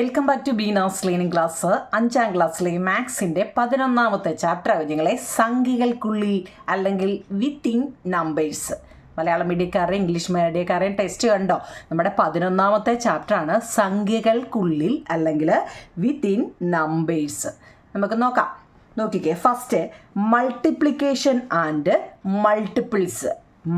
Welcome back to Beena's learning class. 5ാം ക്ലാസ്സിലെ മാത്സിൻ്റെ 11ാമത്തെ ചാപ്റ്റർ കുഞ്ഞുങ്ങളെ സംഖ്യകൾക്കുള്ളിൽ അല്ലെങ്കിൽ വിത്തിൻ നമ്പേഴ്സ്. മലയാളം മീഡിയക്കാരെയും ഇംഗ്ലീഷ് മീഡിയക്കാരെയും ടെസ്റ്റ് കണ്ടോ? നമ്മുടെ 11ാമത്തെ ചാപ്റ്ററാണ് സംഖ്യകൾക്കുള്ളിൽ അല്ലെങ്കിൽ വിത്തിൻ നമ്പേഴ്സ്. നമുക്ക് നോക്കാം. നോക്കിക്കേ, first multiplication and multiples.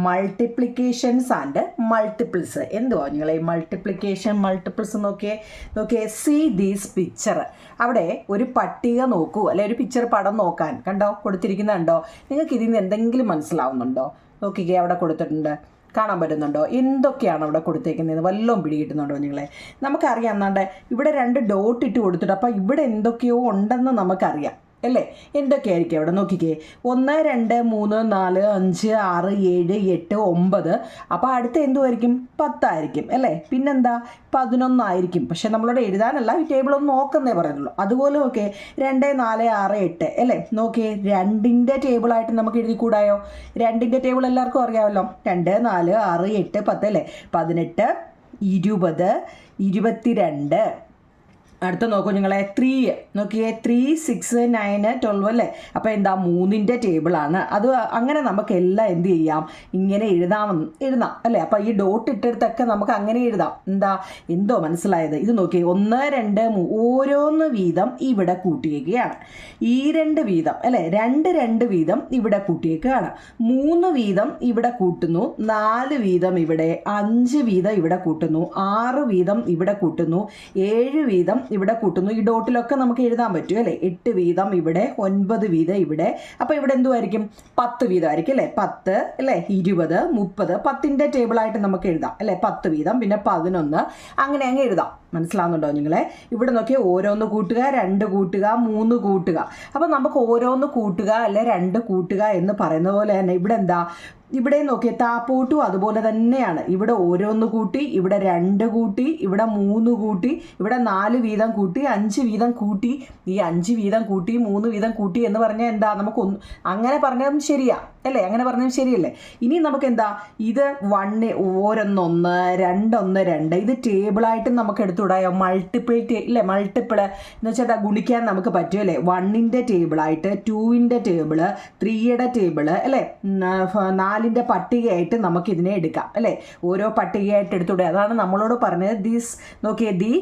Multiplications and multiples എന്തുവാ നിങ്ങളെ മൾട്ടിപ്ലിക്കേഷൻ മൾട്ടിപ്പിൾസ്? നോക്കിയേ സീ ദീസ് പിക്ചർ. അവിടെ ഒരു പട്ടിക നോക്കൂ, അല്ലെ ഒരു പിക്ചർ പടം നോക്കാൻ കണ്ടോ, കൊടുത്തിരിക്കുന്നുണ്ടോ? നിങ്ങൾക്ക് ഇതിൽ നിന്ന് എന്തെങ്കിലും മനസ്സിലാവുന്നുണ്ടോ? നോക്കിക്കേ, അവിടെ കൊടുത്തിട്ടുണ്ട്, കാണാൻ പറ്റുന്നുണ്ടോ? എന്തൊക്കെയാണ് അവിടെ കൊടുത്തേക്കുന്നത്? വല്ലതും പിടി കിട്ടുന്നുണ്ടോ നിങ്ങളെ? നമുക്കറിയാം, എന്നാണ്ട് ഇവിടെ 2 ഡോട്ട് ഇട്ട് കൊടുത്തിട്ട്, അപ്പോൾ ഇവിടെ എന്തൊക്കെയോ ഉണ്ടെന്ന് നമുക്കറിയാം അല്ലേ? എന്തൊക്കെയായിരിക്കും അവിടെ? നോക്കിക്കേ, 1 2 3 4 5 6 7 8 9. അപ്പോൾ അടുത്ത എന്തുമായിരിക്കും? 10 ആയിരിക്കും അല്ലേ? പിന്നെന്താ? 11 ആയിരിക്കും. പക്ഷെ നമ്മളോട് എഴുതാനല്ല, ഈ ടേബിൾ ഒന്ന് നോക്കുന്നേ പറയുന്നുള്ളൂ. അതുപോലെ നോക്കിയേ 2 4 6 8 അല്ലേ? നോക്കിയേ 2ൻ്റെ ടേബിളായിട്ട് നമുക്ക് എഴുതിക്കൂടായോ? 2ൻ്റെ ടേബിൾ എല്ലാവർക്കും അറിയാമല്ലോ. 2 4 6 8 10 അല്ലേ? 18 20 22. അടുത്ത നോക്കൂ നിങ്ങളെ 3. നോക്കിയേ 3 6 9 12 അല്ലേ? അപ്പോൾ എന്താ? 3ൻ്റെ ടേബിളാണ് അത്. അങ്ങനെ നമുക്കെല്ലാം എന്ത് ചെയ്യാം? ഇങ്ങനെ എഴുതാം അല്ലേ? അപ്പോൾ ഈ ഡോട്ട് ഇട്ടെടുത്തൊക്കെ നമുക്ക് അങ്ങനെ എഴുതാം. എന്തോ മനസ്സിലായത്? ഇത് നോക്കിയേ 1 2 3 ഓരോന്ന് വീതം ഇവിടെ കൂട്ടിയേക്കുകയാണ്. ഈ 2 വീതം അല്ലേ? 2 വീതം ഇവിടെ കൂട്ടിയേക്കുകയാണ്. 3 വീതം ഇവിടെ കൂട്ടുന്നു, 4 വീതം ഇവിടെ, 5 വീതം ഇവിടെ കൂട്ടുന്നു, 6 വീതം ഇവിടെ കൂട്ടുന്നു, 7 വീതം ഇവിടെ കൂട്ടുന്നു. ഈ ഡോട്ടിലൊക്കെ നമുക്ക് എഴുതാൻ പറ്റും അല്ലേ? 8 വീതം ഇവിടെ, 9 വീതം ഇവിടെ. അപ്പോൾ ഇവിടെ എന്തുമായിരിക്കും? 10 വീതം ആയിരിക്കും അല്ലേ? 10 അല്ലേ? 20 30. 10ൻ്റെ ടേബിളായിട്ട് നമുക്ക് എഴുതാം അല്ലേ? 10 വീതം, പിന്നെ 11, അങ്ങനെ അങ്ങ് എഴുതാം. മനസ്സിലാവുന്നുണ്ടോ നിങ്ങളെ? ഇവിടെ നോക്കിയാൽ ഓരോന്ന് കൂട്ടുക, 2 കൂട്ടുക, 3 കൂട്ടുക. അപ്പോൾ നമുക്ക് ഓരോന്ന് കൂട്ടുക അല്ലെ 2 കൂട്ടുക എന്ന് പറയുന്ന പോലെ തന്നെ ഇവിടെ എന്താ? ഇവിടെ നോക്കിയ താപ്പോട്ടും അതുപോലെ തന്നെയാണ്. ഇവിടെ ഓരോന്ന് കൂട്ടി, ഇവിടെ 2 കൂട്ടി, ഇവിടെ 3 കൂട്ടി, ഇവിടെ 4 വീതം കൂട്ടി, 5 വീതം കൂട്ടി. ഈ 5 വീതം കൂട്ടി, 3 വീതം കൂട്ടി എന്ന് പറഞ്ഞാൽ എന്താ? നമുക്കൊന്ന് അങ്ങനെ പറഞ്ഞതും ശരിയാ അല്ലേ? അങ്ങനെ പറഞ്ഞതും ശരിയല്ലേ? ഇനി നമുക്ക് എന്താ? ഇത് 1 ഓരോന്നൊന്ന് 2 1 2 ഇത് ടേബിളായിട്ട് നമുക്ക് എടുത്തുകൂടായോ? മൾട്ടിപ്പിൾ ഇല്ലേ? മൾട്ടിപ്പിൾ എന്ന് വെച്ചാൽ ഗുണിക്കാൻ നമുക്ക് പറ്റും അല്ലേ? 1ൻ്റെ ടേബിളായിട്ട്, 2ൻ്റെ ടേബിള്, 3യുടെ ടേബിള് അല്ലേ? 4ൻ്റെ പട്ടികയായിട്ട് നമുക്കിതിനെ എടുക്കാം അല്ലേ? ഓരോ പട്ടികയായിട്ട് എടുത്തൂടെ? അതാണ് നമ്മളോട് പറഞ്ഞത് ദീസ്. നോക്കിയേ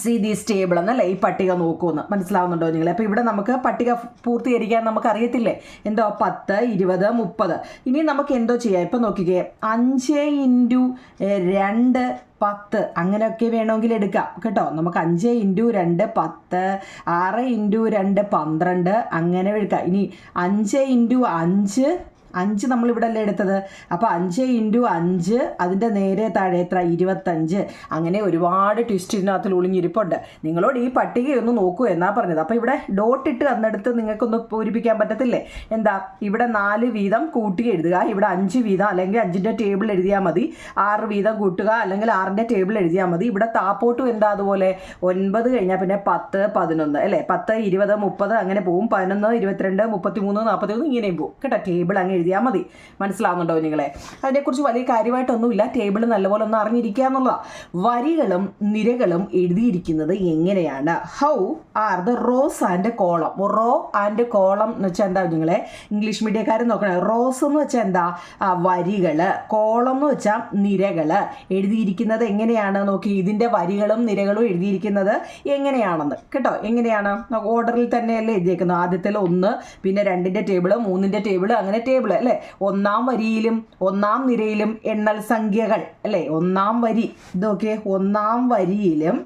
സി ദീസ് ടേബിൾ എന്നല്ലേ? ഈ പട്ടിക നോക്കുമെന്ന്. മനസ്സിലാവുന്നുണ്ടോ നിങ്ങൾ? അപ്പോൾ ഇവിടെ നമുക്ക് പട്ടിക പൂർത്തീകരിക്കാൻ നമുക്ക് അറിയത്തില്ലേ? എന്തോ 10 20 30. ഇനി നമുക്ക് എന്തോ ചെയ്യാം? ഇപ്പം നോക്കിക്കേ, 5 × 2 10 അങ്ങനെയൊക്കെ വേണമെങ്കിൽ എടുക്കാം കേട്ടോ. നമുക്ക് 5 × 2 10, 6 × 2 12 അങ്ങനെ എടുക്കാം. ഇനി 5 × 5 നമ്മളിവിടെ അല്ലേ എടുത്തത്? അപ്പോൾ 5 × 5 അതിൻ്റെ നേരെ താഴെ എത്ര? 25. അങ്ങനെ ഒരുപാട് ട്വിസ്റ്റ് ഇതിനകത്തിൽ ഒളിഞ്ഞിരിപ്പുണ്ട്. നിങ്ങളോട് ഈ പട്ടികയൊന്ന് നോക്കൂ എന്നാ പറഞ്ഞത്. അപ്പോൾ ഇവിടെ ഡോട്ട് ഇട്ട് തന്നെടുത്ത് നിങ്ങൾക്കൊന്ന് പൂരിപ്പിക്കാൻ പറ്റത്തില്ലേ? എന്താ? ഇവിടെ 4 വീതം കൂട്ടി എഴുതുക, ഇവിടെ 5 വീതം അല്ലെങ്കിൽ 5ൻ്റെ ടേബിൾ എഴുതിയാൽ മതി. 6 വീതം കൂട്ടുക അല്ലെങ്കിൽ 6ൻ്റെ ടേബിൾ എഴുതിയാൽ മതി. ഇവിടെ താപ്പോട്ടും എന്താ? അതുപോലെ 9 കഴിഞ്ഞാൽ പിന്നെ 10 11 അല്ലേ? 10 20 30 അങ്ങനെ പോവും. 11 22 33 41 ഇങ്ങനെയും പോവും കേട്ടോ. ടേബിൾ അങ്ങ് എഴുതിയാൽ മതി. മനസ്സിലാവുന്നുണ്ടോ നിങ്ങളെ? അതിനെക്കുറിച്ച് വലിയ കാര്യമായിട്ടൊന്നുമില്ല. ടേബിൾ നല്ലപോലെ ഒന്ന് അറിഞ്ഞിരിക്കുക എന്നുള്ളതാണ്. വരികളും നിരകളും എഴുതിയിരിക്കുന്നത് എങ്ങനെയാണ്? How are the rows and column? Row and column എന്ന് വെച്ചാൽ എന്താ നിങ്ങളെ? ഇംഗ്ലീഷ് മീഡിയക്കാർ നോക്കണം. റോസ് എന്ന് വെച്ചാൽ എന്താ? കോളം എന്ന് വെച്ചാൽ നിരകൾ. എഴുതിയിരിക്കുന്നത് എങ്ങനെയാണ്? നോക്കി, ഇതിൻ്റെ വരികളും നിരകളും എഴുതിയിരിക്കുന്നത് എങ്ങനെയാണെന്ന് കേട്ടോ. എങ്ങനെയാണ്? ഓർഡറിൽ തന്നെയല്ലേ എഴുതിയേക്കുന്നത്? ആദ്യത്തിൽ 1, പിന്നെ 2ൻ്റെ ടേബിള്, 3ൻ്റെ ടേബിള്, അങ്ങനെ ടേബിള് അല്ലേ? 1ാം വരിയിലും 1ാം നിരയിലും എണ്ണൽ സംഖ്യകൾ അല്ലേ? 1ാം വരി ഇതൊക്കെ 1ാം വരിയിലും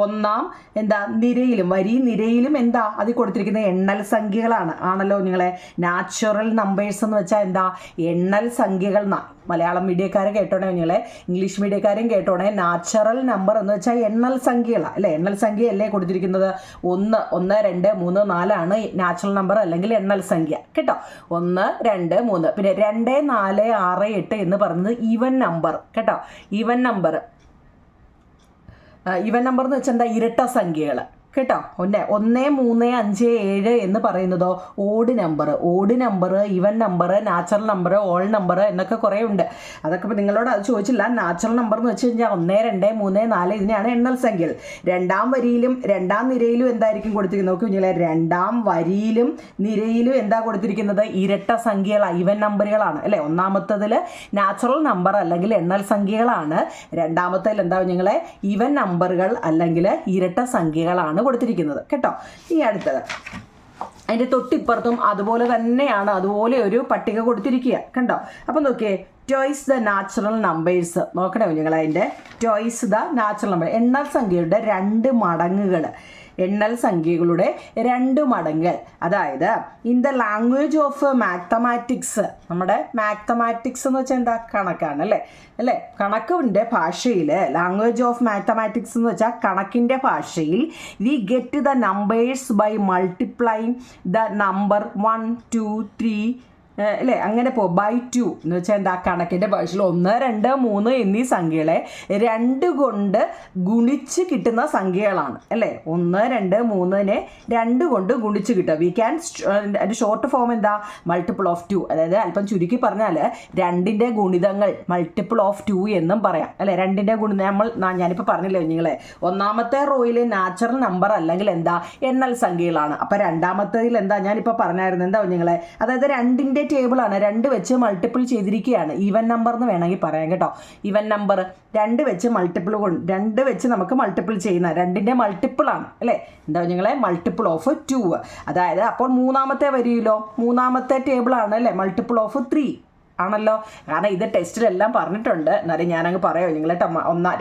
1ാം എന്താ നിരയിലും, നിരയിലും എന്താ അതിൽ കൊടുത്തിരിക്കുന്ന എണ്ണൽ സംഖ്യകളാണ് ആണല്ലോ നിങ്ങളെ. നാച്ചുറൽ നമ്പേഴ്സ് എന്ന് വെച്ചാൽ എന്താ? എണ്ണൽ സംഖ്യകൾ. മലയാളം മീഡിയക്കാരെ കേട്ടോണേ നിങ്ങളെ, ഇംഗ്ലീഷ് മീഡിയക്കാരും കേട്ടോണേ. നാച്ചുറൽ നമ്പർ എന്ന് വെച്ചാൽ എണ്ണൽ സംഖ്യകളാണ് അല്ലേ? എണ്ണൽ സംഖ്യയല്ലേ കൊടുത്തിരിക്കുന്നത്? 1 1 2 3 4 ആണ് നാച്ചുറൽ നമ്പർ അല്ലെങ്കിൽ എണ്ണൽ സംഖ്യ കേട്ടോ. 1 2 3 പിന്നെ 2 4 6 8 എന്ന് പറയുന്നത് ഈവൻ നമ്പർ കേട്ടോ. ഈവൻ നമ്പർ എന്ന് വെച്ചാൽ എന്താ? ഇരട്ട സംഖ്യകൾ കേട്ടോ. 1, 3, 5, 7 എന്ന് പറയുന്നതോ odd number, even number, natural number, whole number എന്നൊക്കെ കുറേ ഉണ്ട്. അതൊക്കെ ഇപ്പോൾ നിങ്ങളോട് അത് ചോദിച്ചില്ല. നാച്ചുറൽ നമ്പർ എന്ന് വെച്ച് കഴിഞ്ഞാൽ 1, 2, 3, 4 ഇതിനെയാണ് എണ്ണൽ സംഖ്യകൾ. രണ്ടാം വരിയിലും രണ്ടാം നിരയിലും എന്തായിരിക്കും കൊടുത്തിരിക്കുന്നത് നോക്കി കുഞ്ഞുങ്ങളെ. രണ്ടാം വരിയിലും നിരയിലും എന്താ കൊടുത്തിരിക്കുന്നത്? ഇരട്ട സംഖ്യകൾ, ഈവൻ നമ്പറുകളാണ് അല്ലേ. ഒന്നാമത്തതിൽ നാച്ചുറൽ നമ്പർ അല്ലെങ്കിൽ എണ്ണൽ സംഖ്യകളാണ്. രണ്ടാമത്തേൽ എന്താ കുഞ്ഞുങ്ങളെ? ഈവൻ നമ്പറുകൾ അല്ലെങ്കിൽ ഇരട്ട സംഖ്യകളാണ് കൊടുത്തിരിക്കുന്നത് കേട്ടോ. ഈ അടുത്തത് അതിൻ്റെ തൊട്ടിപ്പുറത്തും അതുപോലെ തന്നെയാണ്, അതുപോലെ ഒരു പട്ടിക കൊടുത്തിരിക്കുക കണ്ടോ. അപ്പം നോക്കിയേ, ട്വൈസ് ദ നാച്ചുറൽ നമ്പേഴ്സ് നോക്കണേ കുഞ്ഞുങ്ങൾ. അതിൻ്റെ ട്വൈസ് ദ നാച്ചുറൽ നമ്പർ, എണ്ണൽ സംഖ്യയുടെ 2 മടങ്ങുകൾ, എണ്ണൽ സംഖ്യകളുടെ 2 മടങ്ങുകൾ. അതായത് in the language of mathematics, നമ്മുടെ മാത്തമാറ്റിക്സ് എന്ന് വെച്ചാൽ എന്താ? കണക്കാണ് അല്ലേ. കണക്കിൻ്റെ ഭാഷയിൽ, ലാംഗ്വേജ് ഓഫ് മാത്തമാറ്റിക്സ് എന്ന് വെച്ചാൽ കണക്കിൻ്റെ ഭാഷയിൽ, we get the numbers by multiplying the number 1, 2, 3 അല്ലേ. അങ്ങനെ ബൈ 2 എന്ന് വെച്ചാൽ എന്താ? കണക്കിൻ്റെ ഭാഷയിൽ 1, 2, 3 എന്നീ സംഖ്യകളെ 2 കൊണ്ട് ഗുണിച്ച് കിട്ടുന്ന സംഖ്യകളാണ് അല്ലേ. 1, 2, 3നെ 2 കൊണ്ട് ഗുണിച്ച് കിട്ടുക. വി ക്യാൻ, അതിൻ്റെ ഷോർട്ട് ഫോം എന്താ? Multiple of 2. അതായത് അല്പം ചുരുക്കി പറഞ്ഞാൽ 2ൻ്റെ ഗുണിതങ്ങൾ മൾട്ടിപ്പിൾ ഓഫ് 2 എന്നും പറയാം അല്ലേ. 2ൻ്റെ ഗുണിതം ഞാനിപ്പോൾ പറഞ്ഞില്ലേ നിങ്ങളെ, ഒന്നാമത്തെ റോയിൽ നാച്ചുറൽ നമ്പർ അല്ലെങ്കിൽ എന്താ? എണ്ണൽ സംഖ്യകളാണ്. അപ്പോൾ രണ്ടാമത്തേതിൽ എന്താ? ഞാനിപ്പോൾ പറഞ്ഞായിരുന്നു എന്താ നിങ്ങളെ, അതായത് 2ൻ്റെ ടേബിളാണ്, 2 വെച്ച് മൾട്ടിപ്പിൾ ചെയ്തിരിക്കുകയാണ്. ഈവൻ നമ്പർ എന്ന് വേണമെങ്കിൽ പറയാം കേട്ടോ. ഈവൻ നമ്പർ 2 വെച്ച് മൾട്ടിപ്പിൾ കൊണ്ട് 2 വെച്ച് നമുക്ക് മൾട്ടിപ്പിൾ ചെയ്യുന്ന 2ൻ്റെ മൾട്ടിപ്പിളാണ് അല്ലേ. എന്താ നിങ്ങളെ? Multiple of 2. അതായത് അപ്പോൾ മൂന്നാമത്തെ വരിയിലോ മൂന്നാമത്തെ ടേബിളാണ് അല്ലേ, മൾട്ടിപ്പിൾ ഓഫ് 3 ആണല്ലോ. കാരണം ഇത് ടെസ്റ്റിലെല്ലാം പറഞ്ഞിട്ടുണ്ട്. എന്നാലും ഞാനങ്ങ് പറയാമോ നിങ്ങൾ.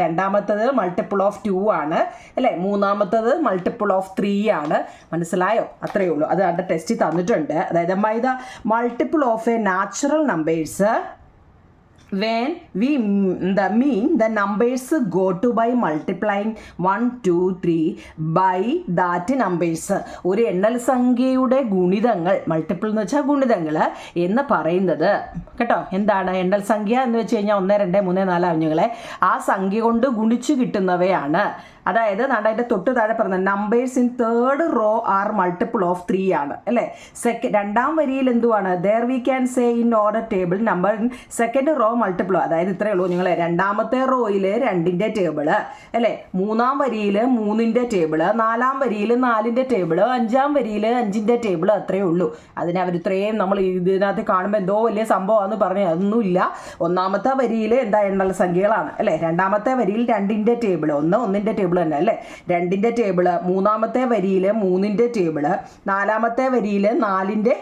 രണ്ടാമത്തത് മൾട്ടിപ്പിൾ ഓഫ് 2 ആണ് അല്ലേ. മൂന്നാമത്തത് മൾട്ടിപ്പിൾ ഓഫ് 3 ആണ്. മനസ്സിലായോ? അത്രയേ ഉള്ളൂ. അത് അതിൻ്റെ ടെസ്റ്റിൽ തന്നിട്ടുണ്ട്. അതായത് by the multiple of a natural numbers when we mean the numbers go to by multiplying 1, 2, 3 by that numbers. ഒരു എണ്ണൽ സംഖ്യയുടെ ഗുണിതങ്ങൾ, മൾട്ടിപ്പിൾ എന്ന് വെച്ചാൽ ഗുണിതങ്ങൾ എന്ന് പറയുന്നത് കേട്ടോ. എന്താണ് എണ്ണൽ സംഖ്യ എന്ന് വെച്ച് കഴിഞ്ഞാൽ? 1, 2, 3, 4 കുഞ്ഞുങ്ങളെ ആ സംഖ്യ കൊണ്ട് ഗുണിച്ചു കിട്ടുന്നവയാണ്. അതായത് അതിൻ്റെ തൊട്ട് താഴെ പറഞ്ഞ numbers in third rho R multiple of 3 ആണ് അല്ലേ. രണ്ടാം വരിയിൽ എന്തുവാണ്? There we can say in order table number in second row multiple. അതായത് ഇത്രയേ ഉള്ളൂ നിങ്ങളെ. രണ്ടാമത്തെ റോയിൽ 2ൻ്റെ ടേബിള് അല്ലേ. മൂന്നാം വരിയിൽ 3ൻ്റെ ടേബിള്, നാലാം വരിയിൽ 4ൻ്റെ ടേബിള്, അഞ്ചാം വരിയിൽ 5ൻ്റെ ടേബിള്. അത്രയേ ഉള്ളൂ. അതിന് അവരിത്രയും നമ്മൾ ഇതിനകത്ത് കാണുമ്പോൾ എന്തോ വലിയ സംഭവമാണെന്ന് പറഞ്ഞ് അതൊന്നുമില്ല. ഒന്നാമത്തെ വരിയിൽ എന്താ? എണ്ണൽ സംഖ്യകളാണ് അല്ലേ. രണ്ടാമത്തെ വരിയിൽ 2ൻ്റെ ടേബിള്, 1ൻ്റെ ടേബിൾ തന്നെ അല്ലേ. 2ൻ്റെ ടേബിള്, മൂന്നാമത്തെ വരിയിൽ 3ൻ്റെ ടേബിള്, നാലാമത്തെ വരിയിൽ 4ൻ്റെ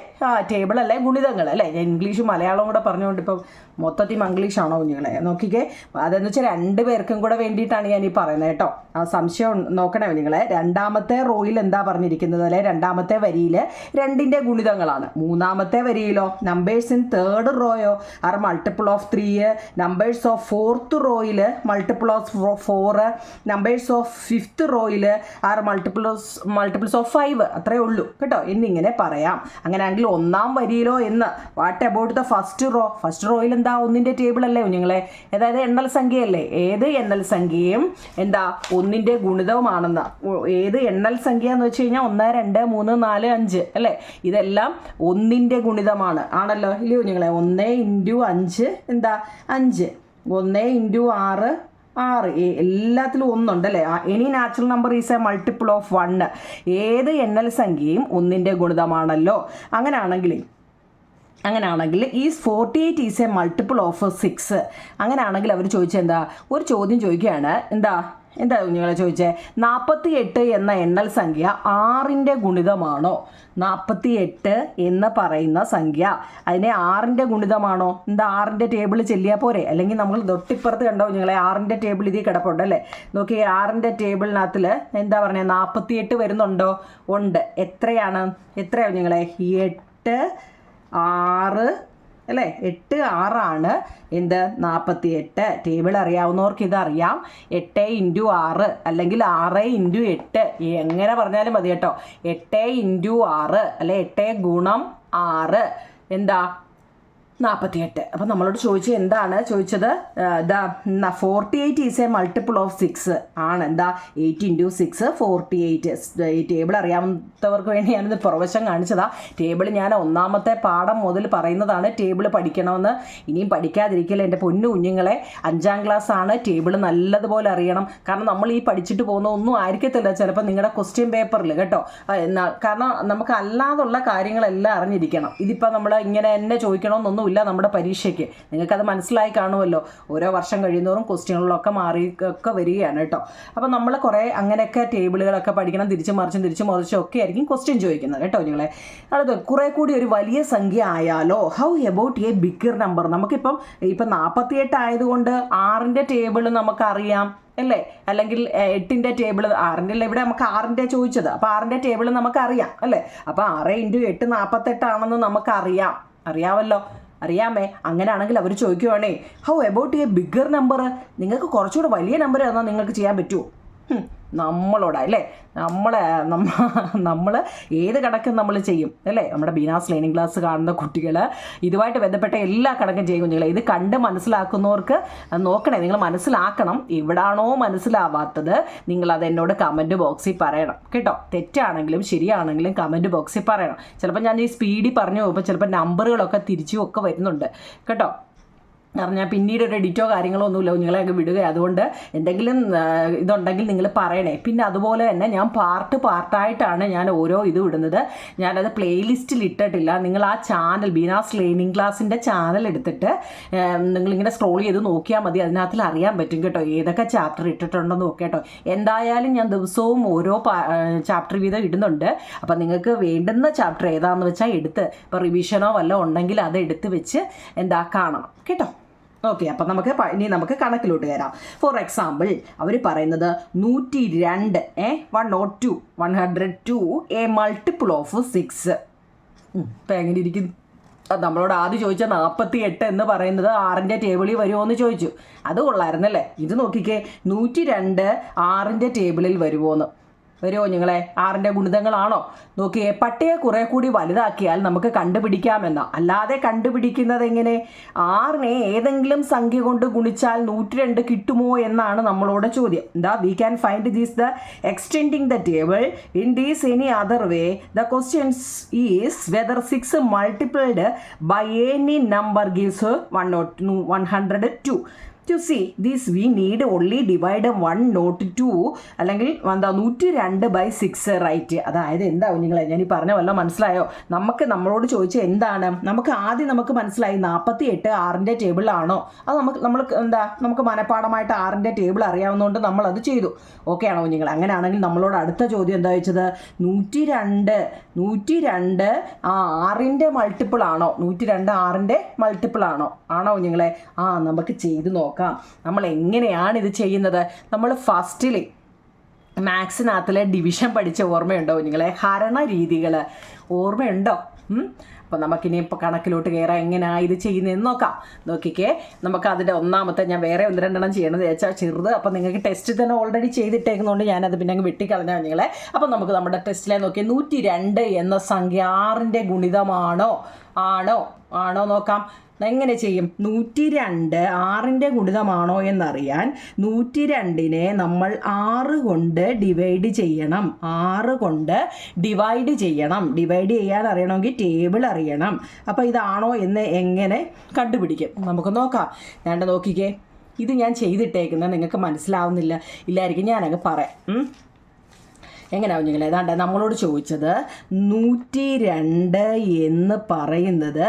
ടേബിൾ അല്ലേ. ഗുണിതങ്ങൾ അല്ലേ. ഇംഗ്ലീഷും മലയാളവും കൂടെ പറഞ്ഞുകൊണ്ട് ഇപ്പം മൊത്തത്തിൽ മംഗ്ലീഷാണോ കുഞ്ഞുങ്ങളെ? നോക്കിക്കേ. അതെന്ന് വെച്ചാൽ 2 പേർക്കും കൂടെ വേണ്ടിയിട്ടാണ് ഞാൻ ഈ പറയുന്നത് കേട്ടോ. ആ സംശയം നോക്കണേ നിങ്ങളെ. രണ്ടാമത്തെ റോയിൽ എന്താ പറഞ്ഞിരിക്കുന്നത് അല്ലെ? രണ്ടാമത്തെ വരിയിൽ 2ൻ്റെ ഗുണിതങ്ങളാണ്. മൂന്നാമത്തെ വരിയിലോ നമ്പേഴ്സ് ഇൻ തേർഡ് റോയോ are multiple of 3. Numbers of fourth റോയിൽ multiple of 4. Numbers of fifth റോയിൽ ആർ മൾട്ടിപ്പിൾസ് ഓഫ് 5. അത്രയേ ഉള്ളൂ കേട്ടോ. എന്നിങ്ങനെ പറയാം. അങ്ങനെയാണെങ്കിൽ ഒന്നാം വരിയിലോ എന്ന് what about the first row? First റോയിൽ എന്താ? 1ൻ്റെ ടേബിൾ അല്ലേ കുഞ്ഞുങ്ങളെ. അതായത് എണ്ണൽ സംഖ്യയല്ലേ. ഏത് എണ്ണൽ സംഖ്യയും എന്താ? 1ൻ്റെ ഗുണിതവുമാണെന്ന്. ഏത് എണ്ണൽ സംഖ്യ എന്ന് വെച്ച് കഴിഞ്ഞാൽ 1, 2, 3, 4, 5 അല്ലേ. ഇതെല്ലാം 1ൻ്റെ ഗുണിതമാണ് ആണല്ലോ ഇല്ലേ കുഞ്ഞുങ്ങളെ. 1 × 5 എന്താ? 5. 1 × 6 6. എല്ലാത്തിലും 1 ഉണ്ടല്ലേ. Any natural number is a multiple of 1. ഏത് എണ്ണൽ സംഖ്യയും 1ൻ്റെ ഗുണിതമാണല്ലോ. അങ്ങനെയാണെങ്കിൽ is 48 is a multiple of 6. അങ്ങനെയാണെങ്കിൽ അവർ ചോദിച്ചെന്താ? ഒരു ചോദ്യം ചോദിക്കുകയാണ്. എന്താ കുഞ്ഞുങ്ങളെ ചോദിച്ചേ? 48 എന്ന എണ്ണൽ സംഖ്യ 6ൻ്റെ ഗുണിതമാണോ? 48 എന്ന് പറയുന്ന സംഖ്യ അതിനെ 6ൻ്റെ ഗുണിതമാണോ? എന്താ 6ൻ്റെ ടേബിൾ ചെല്ലിയാൽ പോരെ? അല്ലെങ്കിൽ നമ്മൾ തൊട്ടിപ്പുറത്ത് കണ്ടോ കുഞ്ഞുങ്ങളെ? 6ൻ്റെ ടേബിൾ ഇതിൽ കിടപ്പുണ്ടല്ലേ. നോക്കി, 6ൻ്റെ ടേബിളിനകത്തിൽ എന്താ പറഞ്ഞത്? 48 വരുന്നുണ്ടോ? ഉണ്ട്. എത്രയാണ് കുഞ്ഞുങ്ങളെ? 8, 6 അല്ലേ. 8, 6 എന്ത്? 48. ടേബിൾ അറിയാവുന്നവർക്ക് ഇതറിയാം. 8 × 6 അല്ലെങ്കിൽ 6 × 8 എങ്ങനെ പറഞ്ഞാലും മതി കേട്ടോ. 8 × 6 അല്ലെ 8 × 6 എന്താ? 48. അപ്പം നമ്മളോട് ചോദിച്ചത് എന്താണ് ചോദിച്ചത്? 48 ഈസ് എ മൾട്ടിപ്പിൾ ഓഫ് 6 ആണ്. എന്താ 8 × 6 48. ഈ ടേബിൾ അറിയാവുന്നവർക്ക് വേണ്ടി ഞാനിത് പുറവശം കാണിച്ചതാ. ടേബിൾ ഞാൻ ഒന്നാമത്തെ പാഠം മുതൽ പറയുന്നതാണ് ടേബിൾ പഠിക്കണമെന്ന്. ഇനിയും പഠിക്കാതിരിക്കില്ല എൻ്റെ പൊന്നു കുഞ്ഞുങ്ങളെ. 5ാം ക്ലാസ് ആണ്, ടേബിൾ നല്ലതുപോലെ അറിയണം. കാരണം നമ്മൾ ഈ പഠിച്ചിട്ട് പോകുന്ന ഒന്നും ആയിരിക്കത്തില്ല ചിലപ്പോൾ നിങ്ങളുടെ ക്വസ്റ്റ്യൻ പേപ്പറിൽ കേട്ടോ. കാരണം നമുക്ക് അല്ലാതുള്ള കാര്യങ്ങളെല്ലാം അറിഞ്ഞിരിക്കണം. ഇതിപ്പോൾ നമ്മൾ ഇങ്ങനെ തന്നെ ചോദിക്കണമെന്നൊന്നും ഇല്ല നമ്മുടെ പരീക്ഷയ്ക്ക്. നിങ്ങൾക്കത് മനസ്സിലായി കാണുമല്ലോ. ഓരോ വർഷം കഴിയുന്നവരും ക്വസ്റ്റ്യനുകളൊക്കെ മാറിയൊക്കെ വരികയാണ് കേട്ടോ. അപ്പോൾ നമ്മൾ കുറേ അങ്ങനെയൊക്കെ ടേബിളുകളൊക്കെ പഠിക്കണം. തിരിച്ചും മറിച്ചും ഒക്കെ ആയിരിക്കും ക്വസ്റ്റ്യൻ ചോദിക്കുന്നത് കേട്ടോ നിങ്ങളെ. അടുത്ത് കുറേ കൂടി ഒരു വലിയ സംഖ്യ ആയാലോ? How about a bigger number? നമുക്കിപ്പം 48 ആയതുകൊണ്ട് 6ൻ്റെ ടേബിൾ നമുക്കറിയാം അല്ലേ? അല്ലെങ്കിൽ 8ൻ്റെ ടേബിൾ 6ൻ്റെ അല്ല, ഇവിടെ നമുക്ക് 6ൻ്റെ ചോദിച്ചത്. അപ്പോൾ 6ൻ്റെ ടേബിൾ നമുക്കറിയാം അല്ലേ? അപ്പോൾ 6 × 8 48 ആണെന്ന് അറിയാമല്ലോ. അറിയാമേ? അങ്ങനെയാണെങ്കിൽ അവർ ചോദിക്കുവാണേ how about a bigger number? നിങ്ങൾക്ക് കുറച്ചുകൂടെ വലിയ നമ്പർ തന്നാൽ നിങ്ങൾക്ക് ചെയ്യാൻ പറ്റുമോ? നമ്മളോടാ അല്ലേ? നമ്മൾ ഏത് കണക്കും നമ്മൾ ചെയ്യും അല്ലേ? നമ്മുടെ ബീനാസ് ലേണിംഗ് ക്ലാസ് കാണുന്ന കുട്ടികൾ ഇതുമായിട്ട് ബന്ധപ്പെട്ട എല്ലാ കണക്കും ചെയ്യും കുഞ്ഞുങ്ങളെ. ഇത് കണ്ട് മനസ്സിലാക്കുന്നവർക്ക് നോക്കണേ, നിങ്ങൾ മനസ്സിലാക്കണം. എവിടാണോ മനസ്സിലാവാത്തത് നിങ്ങളത് എന്നോട് കമൻറ്റ് ബോക്സിൽ പറയണം കേട്ടോ. തെറ്റാണെങ്കിലും ശരിയാണെങ്കിലും കമൻറ്റ് ബോക്സിൽ പറയണം. ചിലപ്പോൾ ഞാൻ ഈ സ്പീഡിൽ പറഞ്ഞു പോകുമ്പോൾ ചിലപ്പോൾ നമ്പറുകളൊക്കെ തിരിച്ചും ഒക്കെ വരുന്നുണ്ട് കേട്ടോ. കാരണം ഞാൻ പിന്നീട് ഒരു എഡിറ്റോ കാര്യങ്ങളോ ഒന്നുമില്ല, നിങ്ങളെ അങ്ങ് വിടുക. അതുകൊണ്ട് എന്തെങ്കിലും ഇതുണ്ടെങ്കിൽ നിങ്ങൾ പറയണേ. പിന്നെ അതുപോലെ തന്നെ ഞാൻ പാർട്ടായിട്ടാണ് ഞാൻ ഓരോ ഇത് ഇടുന്നത്. ഞാനത് പ്ലേലിസ്റ്റിൽ ഇട്ടിട്ടില്ല. നിങ്ങൾ ആ ചാനൽ ബീനാസ് ലേണിംഗ് ക്ലാസ്സിൻ്റെ ചാനൽ എടുത്തിട്ട് നിങ്ങളിങ്ങനെ സ്ക്രോൾ ചെയ്ത് നോക്കിയാൽ മതി. അതിനകത്തിൽ അറിയാൻ പറ്റും കേട്ടോ ഏതൊക്കെ ചാപ്റ്റർ ഇട്ടിട്ടുണ്ടെന്ന് നോക്കാം കേട്ടോ. എന്തായാലും ഞാൻ ദിവസവും ഓരോ ചാപ്റ്റർ വീതം ഇടുന്നുണ്ട്. അപ്പം നിങ്ങൾക്ക് വേണ്ടുന്ന ചാപ്റ്റർ ഏതാണെന്ന് വെച്ചാൽ എടുത്ത് ഇപ്പോൾ റിവിഷനോ വല്ലതും ഉണ്ടെങ്കിൽ അത് എടുത്ത് വെച്ച് കാണണം കേട്ടോ. ഓക്കെ, അപ്പം നമുക്ക് കണക്കിലോട്ട് കയറാം. ഫോർ എക്സാമ്പിൾ അവർ പറയുന്നത് 102 102 എ മൾട്ടിപ്പിൾ ഓഫ് 6. ഇപ്പം എങ്ങനെ ഇരിക്കും? നമ്മളോട് ആദ്യം ചോദിച്ച 48 എന്ന് പറയുന്നത് 6ൻ്റെ ടേബിളിൽ വരുമോ എന്ന് ചോദിച്ചു. അത് കൊള്ളായിരുന്നല്ലേ? ഇത് നോക്കിക്കേ, 102 6ൻ്റെ ടേബിളിൽ വരുമോ നിങ്ങളെ? 6ൻ്റെ ഗുണിതങ്ങളാണോ? നോക്കിയേ, പട്ടിയെ കുറെ കൂടി വലുതാക്കിയാൽ നമുക്ക് കണ്ടുപിടിക്കാമെന്ന. അല്ലാതെ കണ്ടുപിടിക്കുന്നത് എങ്ങനെ? 6നെ ഏതെങ്കിലും സംഖ്യ കൊണ്ട് ഗുണിച്ചാൽ 102 കിട്ടുമോ എന്നാണ് നമ്മളോട് ചോദ്യം. We can find this the extending the table in these any other way. The questions is whether 6 multiplied by any number gives 102. To see this we need only divide 1 not 2 അല്ലെങ്കിൽ 102/6 റൈറ്റ്. അതായത് നിങ്ങളെ ഞാൻ ഈ പറഞ്ഞ വല്ല മനസ്സിലായോ? നമ്മളോട് ചോദിച്ച എന്താണ്? നമുക്ക് മനസ്സിലായി 48 6ൻ്റെ ടേബിളാണോ? അത് നമുക്ക് മനഃപ്പാഠമായിട്ട് 6ൻ്റെ ടേബിൾ അറിയാവുന്നതുകൊണ്ട് നമ്മളത് ചെയ്തു. ഓക്കെ ആണോ കുഞ്ഞുങ്ങൾ? അങ്ങനെയാണെങ്കിൽ നമ്മളോട് അടുത്ത ചോദ്യം എന്താ ചോദിച്ചത്? 102 6ൻ്റെ മൾട്ടിപ്പിൾ ആണോ? 102 6ൻ്റെ മൾട്ടിപ്പിൾ ആണോ കുഞ്ഞുങ്ങളെ? നമുക്ക് ചെയ്ത് നോക്കാം. നമ്മൾ എങ്ങനെയാണ് ഇത് ചെയ്യുന്നത്? നമ്മൾ ഫസ്റ്റിൽ മാത്സിനകത്തിലെ ഡിവിഷൻ പഠിച്ച ഓർമ്മയുണ്ടോ നിങ്ങളെ? ഹരണ രീതികൾ ഓർമ്മയുണ്ടോ? അപ്പോൾ നമുക്കിനി കണക്കിലോട്ട് കയറാം. എങ്ങനെയാണ് ഇത് ചെയ്യുന്നതെന്ന് നോക്കിക്കേ. നമുക്ക് അതിൻ്റെ ഒന്നാമത്തെ ഞാൻ വേറെ 1-2 ചെയ്യണമെന്ന് വെച്ചാൽ ചെറുത്. അപ്പോൾ നിങ്ങൾക്ക് ടെസ്റ്റ് തന്നെ ഓൾറെഡി ചെയ്തിട്ടേക്കുന്നതുകൊണ്ട് ഞാനത് പിന്നെ അങ്ങ് വെട്ടിക്കളഞ്ഞാൽ നിങ്ങളെ. അപ്പോൾ നമുക്ക് നമ്മുടെ ടെസ്റ്റിലെ നോക്കി 102 എന്ന സംഖ്യ 6ൻ്റെ ഗുണിതമാണോ നോക്കാം. എങ്ങനെ ചെയ്യും? 102 6ൻ്റെ ഗുണിതമാണോ എന്നറിയാൻ 102നെ നമ്മൾ 6 കൊണ്ട് ഡിവൈഡ് ചെയ്യണം. ഡിവൈഡ് ചെയ്യാൻ അറിയണമെങ്കിൽ ടേബിൾ അറിയണം. അപ്പോൾ ഇതാണോ എന്ന് എങ്ങനെ കണ്ടുപിടിക്കും? നമുക്ക് നോക്കാം. നോക്കിക്കേ, ഇത് ഞാൻ ചെയ്തിട്ടേക്കുന്നത് നിങ്ങൾക്ക് ഇല്ലായിരിക്കും. ഞാനങ്ങ് പറയാം. എങ്ങനെയാവും നിങ്ങൾ? നമ്മളോട് ചോദിച്ചത് 102 എന്ന് പറയുന്നത്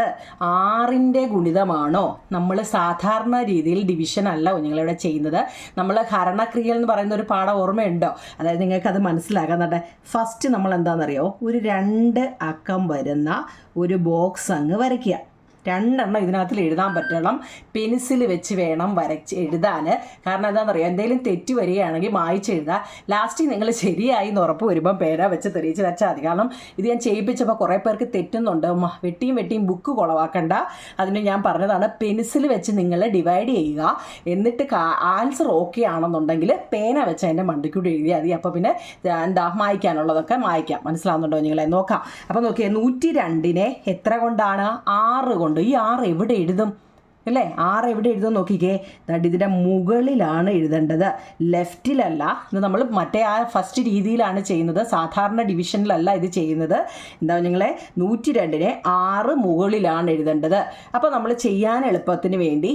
6ൻ്റെ ഗുണിതമാണോ? നമ്മൾ സാധാരണ രീതിയിൽ ഡിവിഷൻ അല്ല നിങ്ങളിവിടെ ചെയ്യുന്നത്. നമ്മൾ ഹരണക്രിയ എന്ന് പറയുന്ന ഒരു പാഠം ഓർമ്മയുണ്ടോ? അതായത് നിങ്ങൾക്കത് മനസ്സിലാക്കാൻ ഫസ്റ്റ് നമ്മൾ എന്താണെന്നറിയോ? ഒരു 2 അക്കം വരുന്ന ഒരു ബോക്സ് അങ്ങ് വരയ്ക്കുക. 2 ഇതിനകത്തിൽ എഴുതാൻ പറ്റണം. പെൻസിൽ വെച്ച് വേണം എഴുതാൻ. കാരണം എന്താണെന്നറിയാം, എന്തെങ്കിലും തെറ്റ് വരികയാണെങ്കിൽ മായ്ച്ചെഴുതുക. ലാസ്റ്റ് നിങ്ങൾ ശരിയായി എന്ന് ഉറപ്പ് വരുമ്പം പേന വെച്ച് തെളിയിച്ച് വെച്ചാൽ മതി. കാരണം ഇത് ഞാൻ ചെയ്യിപ്പിച്ചപ്പോൾ കുറേ പേർക്ക് തെറ്റുന്നുണ്ട്. വെട്ടിയും ബുക്ക് കുളവാക്കണ്ട. അതിന് ഞാൻ പറഞ്ഞതാണ്, പെൻസിൽ വെച്ച് നിങ്ങൾ ഡിവൈഡ് ചെയ്യുക. എന്നിട്ട് ആൻസർ ഓക്കെ ആണെന്നുണ്ടെങ്കിൽ പേന വെച്ച് അതിൻ്റെ മണ്ടിക്കൂടി എഴുതിയാൽ മതി. അപ്പോൾ പിന്നെ മായ്ക്കാനുള്ളതൊക്കെ മായ്ക്കാം. മനസ്സിലാവുന്നുണ്ടോ നിങ്ങളെ? നോക്കാം. അപ്പോൾ നോക്കിയേ, 102നെ എത്ര കൊണ്ടാണ്? 6 കൊണ്ട് ഉണ്ട്. ഈ 6 എവിടെ എഴുതും അല്ലേ? 6 എവിടെ എഴുതും നോക്കിക്കേ. ദാണ്ട് ഇതിൻ്റെ മുകളിലാണ് എഴുതേണ്ടത്, ലെഫ്റ്റിലല്ല. ഇത് നമ്മൾ മറ്റേ ആ ഫസ്റ്റ് രീതിയിലാണ് ചെയ്യുന്നത്, സാധാരണ ഡിവിഷനിലല്ല ഇത് ചെയ്യുന്നത്. എന്താ നിങ്ങളെ 102നെ 6 മുകളിലാണ് എഴുതേണ്ടത്. അപ്പോൾ നമ്മൾ ചെയ്യാൻ എളുപ്പത്തിന് വേണ്ടി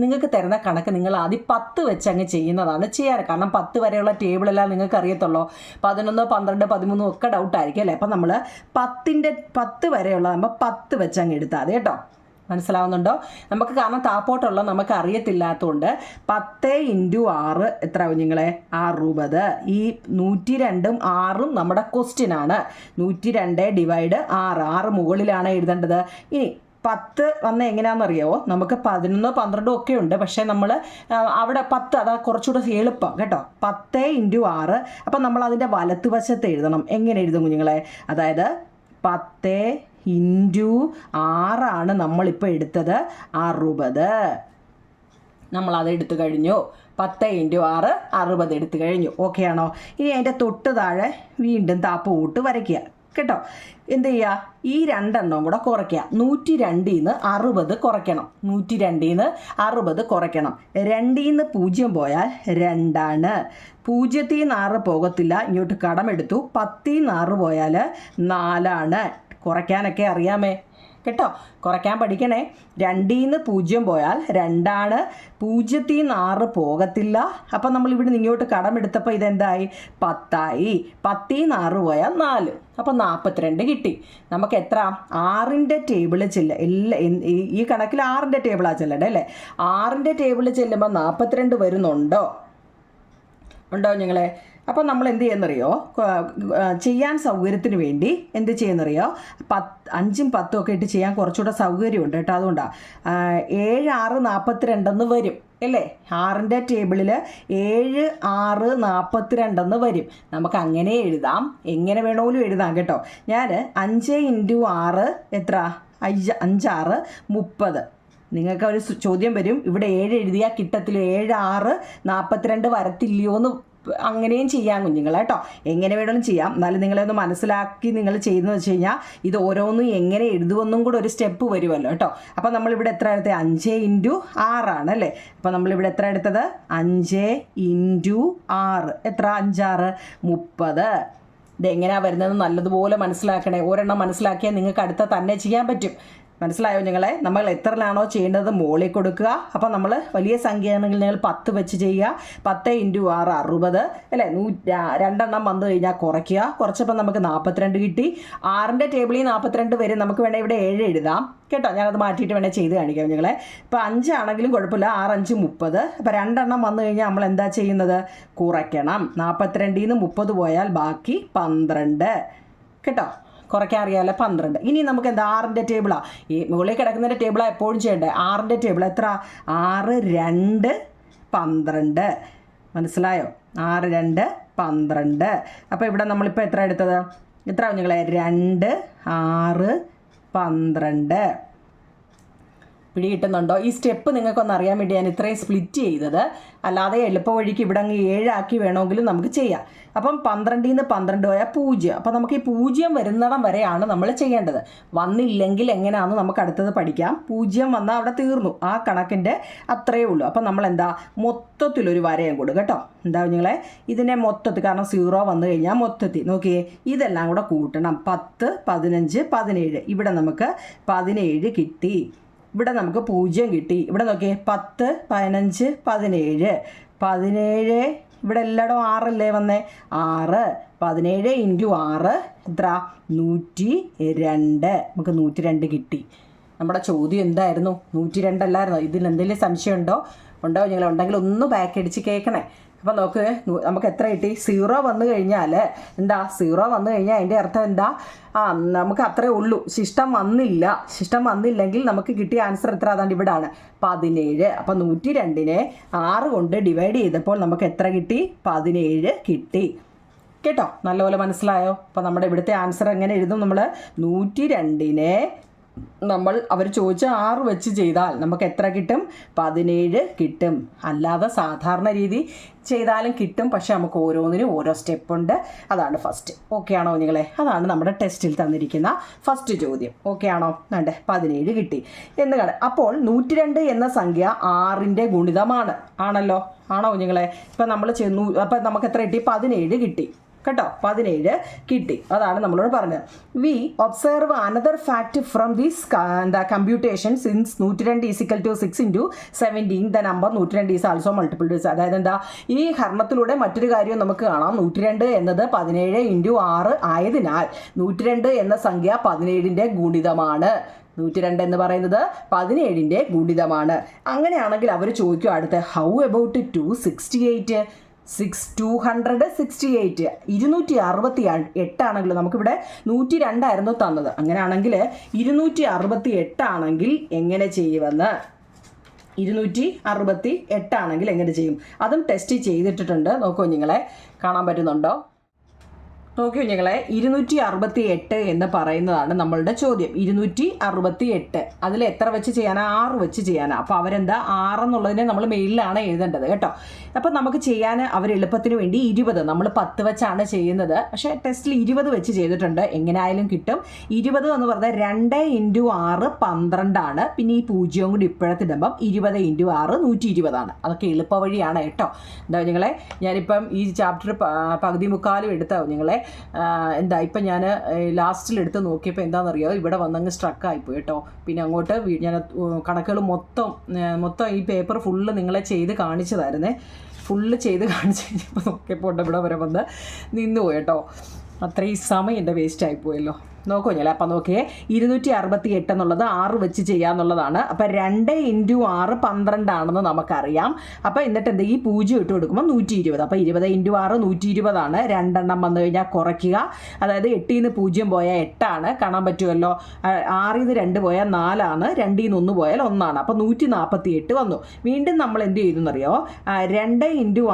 നിങ്ങൾക്ക് തരുന്ന കണക്ക് നിങ്ങൾ ആദ്യം 10 വെച്ച് അങ്ങ് ചെയ്യുന്നതാണ് ചെയ്യാറ്. കാരണം 10 വരെയുള്ള ടേബിളെല്ലാം നിങ്ങൾക്ക് അറിയത്തുള്ളൂ. 11, 12, 13 ഒക്കെ ഡൗട്ടായിരിക്കും അല്ലേ? അപ്പം നമ്മൾ 10 വരെയുള്ളതാകുമ്പോൾ 10 വെച്ച് അങ്ങ് എടുത്താൽ മതി കേട്ടോ. മനസ്സിലാവുന്നുണ്ടോ? നമുക്ക് കാരണം താപ്പോട്ടുള്ള നമുക്ക് അറിയത്തില്ലാത്തതുകൊണ്ട് 10 × 6 എത്ര കുഞ്ഞുങ്ങളെ? 60. ഈ 102ഉം 6ഉം നമ്മുടെ ക്വസ്റ്റ്യനാണ്. 102 ഡിവൈഡ് 6 മുകളിലാണ് എഴുതേണ്ടത്. ഇനി 10 വന്ന എങ്ങനെയാണെന്നറിയാമോ? നമുക്ക് 11, 12 ഒക്കെ ഉണ്ട്, പക്ഷേ നമ്മൾ അവിടെ 10 അതാ കുറച്ചുകൂടെ എളുപ്പം കേട്ടോ. 10 × 6. അപ്പം നമ്മൾ അതിൻ്റെ വലത്തുവശത്ത് എഴുതണം. എങ്ങനെ എഴുതും കുഞ്ഞുങ്ങളെ? അതായത് 10 × 6 നമ്മളിപ്പോൾ എടുത്തത് 60. നമ്മളത് എടുത്തു കഴിഞ്ഞു. 10 × 6 60 എടുത്തു കഴിഞ്ഞു. ഓക്കെ ആണോ? ഇനി അതിൻ്റെ തൊട്ട് താഴെ വീണ്ടും താപ്പ് കൂട്ട് വരയ്ക്കുക കേട്ടോ. എന്ത് ചെയ്യുക? ഈ 2 എണ്ണം കൂടെ കുറയ്ക്കുക. 102ൽ 60 കുറയ്ക്കണം. 102ൽ 60 കുറയ്ക്കണം. 2ൽ 0 പോയാൽ 2ആണ്. 0ൽ 6 പോകത്തില്ല, ഇങ്ങോട്ട് കടമെടുത്തു. 10ൽ 6 പോയാൽ 4ആണ്. കുറയ്ക്കാനൊക്കെ അറിയാമേ കേട്ടോ, കുറയ്ക്കാൻ പഠിക്കണേ. 2ൽ 0 പോയാൽ 2ആണ്. 0ൽ 6 പോകത്തില്ല. അപ്പം നമ്മൾ ഇവിടെ നിന്ന് ഇങ്ങോട്ട് കടമെടുത്തപ്പോൾ ഇതെന്തായി? 10ആയി. 10ൽ 6 പോയാൽ 4. അപ്പം 42 കിട്ടി. നമുക്ക് എത്ര? 6ൻ്റെ ടേബിളിൽ ഈ കണക്കിൽ 6ൻ്റെ ടേബിളാണ് ചെല്ലണ്ടേ അല്ലേ? 6ൻ്റെ ടേബിളിൽ ചെല്ലുമ്പോൾ 42 വരുന്നുണ്ടോ? ഉണ്ടോ നിങ്ങളെ? അപ്പോൾ നമ്മൾ എന്ത് ചെയ്യുന്നറിയോ? ചെയ്യാൻ സൗകര്യത്തിന് വേണ്ടി എന്ത് ചെയ്യുന്നറിയോ? 5ഉം 10ഉം ഒക്കെ ഇട്ട് ചെയ്യാൻ കുറച്ചുകൂടെ സൗകര്യമുണ്ട് കേട്ടോ. അതുകൊണ്ടാണ് 7, 6, 42 വരും അല്ലേ? 6ൻ്റെ ടേബിളിൽ 7, 6, 42 വരും. നമുക്ക് അങ്ങനെ എഴുതാം, എങ്ങനെ വേണമെങ്കിലും എഴുതാം കേട്ടോ. ഞാൻ 5 × 6 എത്ര? 5, 6, 30. നിങ്ങൾക്ക് ഒരു ചോദ്യം വരും, ഇവിടെ 7 എഴുതിയാൽ കിട്ടത്തില്ല, 7, 6, 42 വരത്തില്ലയോ എന്ന്. അങ്ങനെയും ചെയ്യാം കുഞ്ഞുങ്ങൾ കേട്ടോ. എങ്ങനെ വേണമെങ്കിലും ചെയ്യാം. എന്നാലും നിങ്ങളൊന്ന് മനസ്സിലാക്കി നിങ്ങൾ ചെയ്യുന്നത് വെച്ച് കഴിഞ്ഞാൽ ഇത് ഓരോന്നും എങ്ങനെ എഴുതുമെന്നും കൂടെ ഒരു സ്റ്റെപ്പ് വരുമല്ലോ കേട്ടോ. അപ്പോൾ നമ്മളിവിടെ എത്ര എടുത്തത്? 5 × 6 ആണ് അല്ലേ? അപ്പോൾ നമ്മളിവിടെ എത്ര എടുത്തത്? 5 × 6 എത്ര? 5, 6, 30. ഇതെങ്ങനെയാണ് വരുന്നത് നല്ലതുപോലെ മനസ്സിലാക്കണേ. ഒരെണ്ണം മനസ്സിലാക്കിയാൽ നിങ്ങൾക്ക് അടുത്ത തന്നെ ചെയ്യാൻ പറ്റും. മനസ്സിലായോ നിങ്ങളെ? നമ്മൾ എത്രയിലാണോ ചെയ്യേണ്ടത് മുകളിൽ കൊടുക്കുക. അപ്പം നമ്മൾ വലിയ സംഖ്യയാണെങ്കിൽ നിങ്ങൾ 10 വെച്ച് ചെയ്യുക. 10 × 6 60 അല്ലേ? 2 എണ്ണം വന്നു കഴിഞ്ഞാൽ കുറയ്ക്കുക. കുറച്ചപ്പോൾ നമുക്ക് 42 കിട്ടി. 6ൻ്റെ ടേബിളിൽ 42 വരും. നമുക്ക് വേണേൽ ഇവിടെ 7 എഴുതാം കേട്ടോ. ഞാനത് മാറ്റിയിട്ട് വേണേൽ ചെയ്ത് കാണിക്കാം നിങ്ങളെ. ഇപ്പോൾ 5 ആണെങ്കിലും കുഴപ്പമില്ല. 6, 5, 30. അപ്പോൾ 2 എണ്ണം വന്നു കഴിഞ്ഞാൽ നമ്മൾ എന്താ ചെയ്യുന്നത്? കുറയ്ക്കണം. 42ൽ 30 പോയാൽ ബാക്കി 12 കേട്ടോ. കുറയ്ക്കാൻ അറിയാമല്ലോ, 12. ഇനി നമുക്ക് എന്താ? 6ൻ്റെ ടേബിളാണ്. ഈ മുകളിൽ കിടക്കുന്നതിൻ്റെ ടേബിളാണ് എപ്പോഴും ചെയ്യേണ്ടത്. 6ൻ്റെ ടേബിൾ എത്ര? 6, 2, 12. മനസ്സിലായോ? 6, 2, 12. അപ്പോൾ ഇവിടെ നമ്മളിപ്പോൾ എത്ര എടുത്തത്? എത്ര കുഞ്ഞുങ്ങളെ? 2, 6, 12. പിടി കിട്ടുന്നുണ്ടോ? ഈ സ്റ്റെപ്പ് നിങ്ങൾക്കൊന്ന് അറിയാൻ വേണ്ടി ഞാൻ ഇത്രയും സ്പ്ലിറ്റ് ചെയ്തത്. അല്ലാതെ എളുപ്പ വഴിക്ക് ഇവിടെ അങ്ങ് 7 ആക്കി വേണമെങ്കിലും നമുക്ക് ചെയ്യാം. അപ്പം 12ൽ 12 പോയാൽ 0. അപ്പം നമുക്ക് ഈ 0 വരുന്നിടം വരെയാണ് നമ്മൾ ചെയ്യേണ്ടത്. വന്നില്ലെങ്കിൽ എങ്ങനെയാണെന്ന് നമുക്ക് അടുത്തത് പഠിക്കാം. 0 വന്നാൽ അവിടെ തീർന്നു. ആ കണക്കിൻ്റെ അത്രയേ ഉള്ളൂ. അപ്പം നമ്മൾ എന്താ? മൊത്തത്തിലൊരു വരയും കൊടുക്കും കേട്ടോ. എന്താ നിങ്ങളെ? ഇതിനെ മൊത്തത്തിൽ, കാരണം 0 വന്നു കഴിഞ്ഞാൽ മൊത്തത്തിൽ നോക്കിയേ ഇതെല്ലാം കൂടെ കൂട്ടണം. 10, 15, 17. ഇവിടെ നമുക്ക് 17 കിട്ടി. ഇവിടെ നമുക്ക് 0 കിട്ടി. ഇവിടെ നോക്കിയേ 10, 15, 17. 17 ഇവിടെ എല്ലായിടും 6 അല്ലേ വന്നേ? 6. 17 × 6 എത്ര? 102. നമുക്ക് 102 കിട്ടി. നമ്മുടെ ചോദ്യം എന്തായിരുന്നു? 102 അല്ലായിരുന്നോ? ഇതിൽ എന്തെങ്കിലും സംശയം ഉണ്ടോ? നിങ്ങൾ ഉണ്ടെങ്കിൽ ഒന്ന് ബാക്ക് അടിച്ച് കേൾക്കണേ. അപ്പോൾ നമുക്ക് എത്ര കിട്ടി? 0 വന്നു കഴിഞ്ഞാൽ എന്താ? 0 വന്നു കഴിഞ്ഞാൽ അതിൻ്റെ അർത്ഥം എന്താ? നമുക്ക് അത്രേ ഉള്ളൂ. ശിഷ്ടം വന്നില്ലെങ്കിൽ നമുക്ക് കിട്ടിയ ആൻസർ എത്ര? അതാണ്ട് ഇവിടാണ് 17. അപ്പോൾ 102നെ 6 കൊണ്ട് ഡിവൈഡ് ചെയ്തപ്പോൾ നമുക്ക് എത്ര കിട്ടി? 17 കിട്ടി കേട്ടോ. നല്ലപോലെ മനസ്സിലായോ? അപ്പോൾ നമ്മുടെ ഇവിടുത്തെ ആൻസർ എങ്ങനെ എഴുതും? നമ്മൾ 102നെ അവർ ചോദിച്ച 6 വെച്ച് ചെയ്താൽ നമുക്ക് എത്ര കിട്ടും? 17 കിട്ടും. അല്ലാതെ സാധാരണ രീതി ചെയ്താലും കിട്ടും, പക്ഷെ നമുക്ക് ഓരോന്നിനും ഓരോ സ്റ്റെപ്പുണ്ട്. അതാണ് ഫസ്റ്റ്. ഓക്കെ ആണോ നിങ്ങളെ? അതാണ് നമ്മുടെ ടെസ്റ്റിൽ തന്നിരിക്കുന്ന ഫസ്റ്റ് ചോദ്യം. ഓക്കെ ആണോ? 17 കിട്ടി എന്ന് കാണാം. അപ്പോൾ 102 എന്ന സംഖ്യ 6ൻ്റെ ഗുണിതമാണ്. ആണല്ലോ? ആണോ നിങ്ങളെ? ഇപ്പം നമ്മൾ അപ്പം നമുക്ക് എത്ര കിട്ടി? 17 കിട്ടി കേട്ടോ. 17 കിട്ടി. അതാണ് നമ്മളോട് പറഞ്ഞത്. We observe another fact from these computation since 102 = 6 × 17 the number 102 is also multiple two. അതായത് എന്താ, ഈ ഹരണത്തിലൂടെ മറ്റൊരു കാര്യം നമുക്ക് കാണാം. 102 എന്നത് 17 × 6 ആയതിനാൽ 102 എന്ന സംഖ്യ 17ൻ്റെ ഗുണിതമാണ്. 102 എന്ന് പറയുന്നത് 17ൻ്റെ ഗുണിതമാണ്. അങ്ങനെയാണെങ്കിൽ അവർ ചോദിക്കും അടുത്ത്, ഹൗ അബൌട്ട് 268? 268 268 ആണെങ്കിലും നമുക്കിവിടെ 102 ആയിരുന്നു തന്നത്. അങ്ങനെയാണെങ്കിൽ 268 ആണെങ്കിൽ എങ്ങനെ ചെയ്യുമെന്ന്, 268 ആണെങ്കിൽ എങ്ങനെ ചെയ്യും? അതും ടെസ്റ്റ് ചെയ്തിട്ടുണ്ട്. നോക്കൂ നിങ്ങളെ, കാണാൻ പറ്റുന്നുണ്ടോ? നോക്കൂ നിങ്ങളെ, 268 എന്ന് പറയുന്നതാണ് നമ്മളുടെ ചോദ്യം. 268 അതിൽ എത്ര വെച്ച് ചെയ്യാനാ? 6 വെച്ച് ചെയ്യാനാ. അപ്പോൾ അവരെന്താ 6 എന്നുള്ളതിനെ നമ്മൾ മെയിലാണ് എഴുതേണ്ടത് കേട്ടോ. അപ്പോൾ നമുക്ക് ചെയ്യാൻ അവർ എളുപ്പത്തിന് വേണ്ടി 20, നമ്മൾ 10 വെച്ചാണ് ചെയ്യുന്നത്. പക്ഷേ ടെസ്റ്റിൽ 20 വെച്ച് ചെയ്തിട്ടുണ്ട്. എങ്ങനെയായാലും കിട്ടും. 20 എന്ന് പറഞ്ഞാൽ 2 × 6 12 ആണ്. പിന്നെ ഈ 0 കൂടി ഇപ്പോഴത്തിടുമ്പം 20 × 6 120 ആണ്. അതൊക്കെ എളുപ്പ വഴിയാണ് കേട്ടോ. എന്താ നിങ്ങളെ, ഞാനിപ്പം ഈ ചാപ്റ്റർ പകുതി മുക്കാലും എടുത്താവും നിങ്ങളെ. എന്താ ഇപ്പം ഞാൻ ലാസ്റ്റിലെടുത്ത് നോക്കിയപ്പോൾ എന്താണെന്നറിയോ, ഇവിടെ വന്നങ്ങ് സ്ട്രക്കായിപ്പോയി കേട്ടോ. പിന്നെ അങ്ങോട്ട് ഞാൻ കണക്കുകൾ മൊത്തം ഈ പേപ്പർ ഫുള്ള് നിങ്ങളെ ചെയ്ത് കാണിച്ചതായിരുന്നേ. ഫുള്ള് ചെയ്ത് കാണിച്ച് കഴിഞ്ഞപ്പോൾ നോക്കിയപ്പോൾ ഇവിടെ വരെ വന്ന് നിന്നുപോയി കേട്ടോ. അത്രയും സമയം എൻ്റെ വേസ്റ്റ് ആയിപ്പോയല്ലോ. നോക്കൂ ഞാൻ. അപ്പം നോക്കിയേ, 268 എന്നുള്ളത് 6 വെച്ച് ചെയ്യാന്നുള്ളതാണ്. അപ്പം 2 × 6 12 ആണെന്ന് നമുക്കറിയാം. അപ്പം എന്നിട്ട് എന്താ, ഈ 0 ഇട്ട് കൊടുക്കുമ്പോൾ 120. അപ്പം 20 × 6 120 ആണ്. 2 എണ്ണം വന്നു കഴിഞ്ഞാൽ കുറയ്ക്കുക. അതായത് 8 ൽ നിന്ന് 0 പോയാൽ 8 ആണ്. കാണാൻ പറ്റുമല്ലോ. 6 ൽ നിന്ന് 2 പോയാൽ 4 ആണ്. 2 ൽ നിന്ന് 1 പോയാൽ 1 ആണ്. അപ്പം 148 വന്നു. വീണ്ടും നമ്മൾ എന്ത് ചെയ്തെന്നറിയോ, 2 ×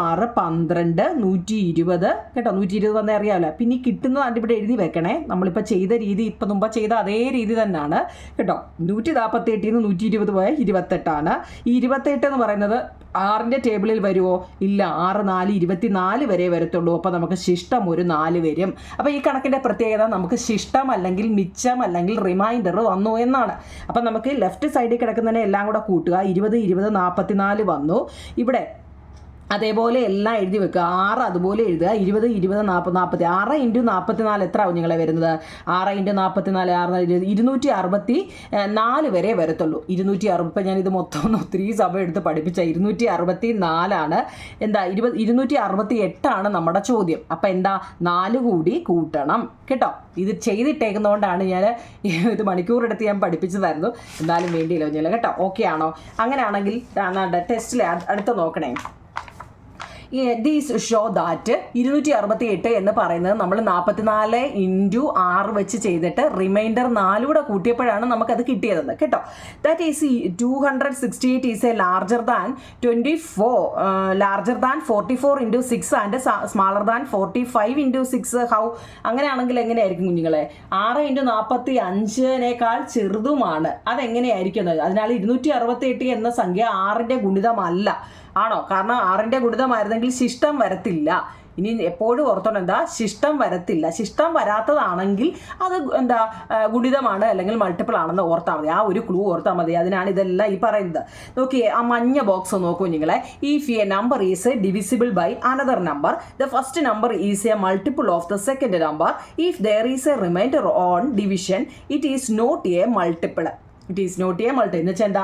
6 12 120 കേട്ടോ. 120 വന്നേ അറിയാമല്ലോ. പിന്നെ കിട്ടുന്നതാണ്ട് ഇവിടെ എഴുതി വെക്കണേ. നമ്മളിപ്പോൾ ചെയ്ത രീതി ഇപ്പം മുമ്പ് ചെയ്ത അതേ രീതി തന്നെയാണ് കേട്ടോ. 148 ൽ നിന്ന് 120 പോയാൽ 28 ആണ്. ഈ 28 എന്ന് പറയുന്നത് 6ൻ്റെ ടേബിളിൽ വരുമോ? ഇല്ല. 6 4 24 വരെ വരത്തുള്ളൂ. അപ്പോൾ നമുക്ക് ശിഷ്ടം ഒരു 4 വരും. അപ്പോൾ ഈ കണക്കിൻ്റെ പ്രത്യേകത നമുക്ക് ശിഷ്ടം അല്ലെങ്കിൽ മിച്ചം അല്ലെങ്കിൽ റിമൈൻഡർ വന്നു എന്നാണ്. അപ്പം നമുക്ക് ലെഫ്റ്റ് സൈഡിൽ കിടക്കുന്നതിനെ എല്ലാം കൂടെ കൂട്ടുക. 20 20 44 വന്നു. ഇവിടെ അതേപോലെ എല്ലാം എഴുതി വെക്കുക. 6 അതുപോലെ എഴുതുക. 20 20 40 40 6 × 44 എത്ര ആവും നിങ്ങളെ വരുന്നത്? 6 × 44 264 വരെ വരത്തുള്ളൂ. 260. ഇപ്പം ഞാനിത് മൊത്തം ഒത്തിരി സമയം എടുത്ത് പഠിപ്പിച്ച 264 ആണ്. എന്താ 268 ആണ് നമ്മുടെ ചോദ്യം. അപ്പം എന്താ 4 കൂടി കൂട്ടണം കേട്ടോ. ഇത് ചെയ്തിട്ടേക്കുന്നതുകൊണ്ടാണ് ഞാൻ ഇത് മണിക്കൂറെടുത്ത് ഞാൻ പഠിപ്പിച്ചതായിരുന്നു. എന്നാലും വേണ്ടിയില്ല കുഞ്ഞില്ല കേട്ടോ. ഓക്കെ ആണോ? അങ്ങനെയാണെങ്കിൽ ടെസ്റ്റിൽ അടുത്ത നോക്കണേ. ദീസ് ഷോ ദാറ്റ് 268 എന്ന് പറയുന്നത് നമ്മൾ 44 × 6 വെച്ച് ചെയ്തിട്ട് റിമൈൻഡർ 4 കൂടെ കൂട്ടിയപ്പോഴാണ് നമുക്കത് കിട്ടിയതെന്ന് കേട്ടോ. That is 268 is A larger than 44 × 6 and smaller than 45 × 6. How? അങ്ങനെയാണെങ്കിൽ എങ്ങനെയായിരിക്കും കുഞ്ഞുങ്ങളെ? 6 × 45 ചെറുതുമാണ്. അതെങ്ങനെയായിരിക്കും? അതിനാൽ 268 എന്ന സംഖ്യ 6ൻ്റെ ഗുണിതമല്ല. ആണോ? കാരണം 6ൻ്റെ ഗുണിതമായിരുന്നെങ്കിൽ ശിഷ്ടം വരത്തില്ല. ഇനി എപ്പോഴും ഓർത്തോണം, എന്താ ശിഷ്ടം വരത്തില്ല. ശിഷ്ടം വരാത്തതാണെങ്കിൽ അത് എന്താ ഗുണിതമാണ് അല്ലെങ്കിൽ മൾട്ടിപ്പിൾ ആണെന്ന് ഓർത്താൽ മതി. ആ ഒരു ക്ലൂ ഓർത്താൽ മതി. അതിനാണ് ഇതെല്ലാം ഈ പറയുന്നത്. നോക്കിയേ, ആ മഞ്ഞ ബോക്സ് നോക്കൂ നിങ്ങളെ. If a number is divisible by another number, the first number is a multiple of the second number. If there is a remainder on division, it is not a multiple. It is not a multiple എന്ന് വെച്ചാൽ എന്താ,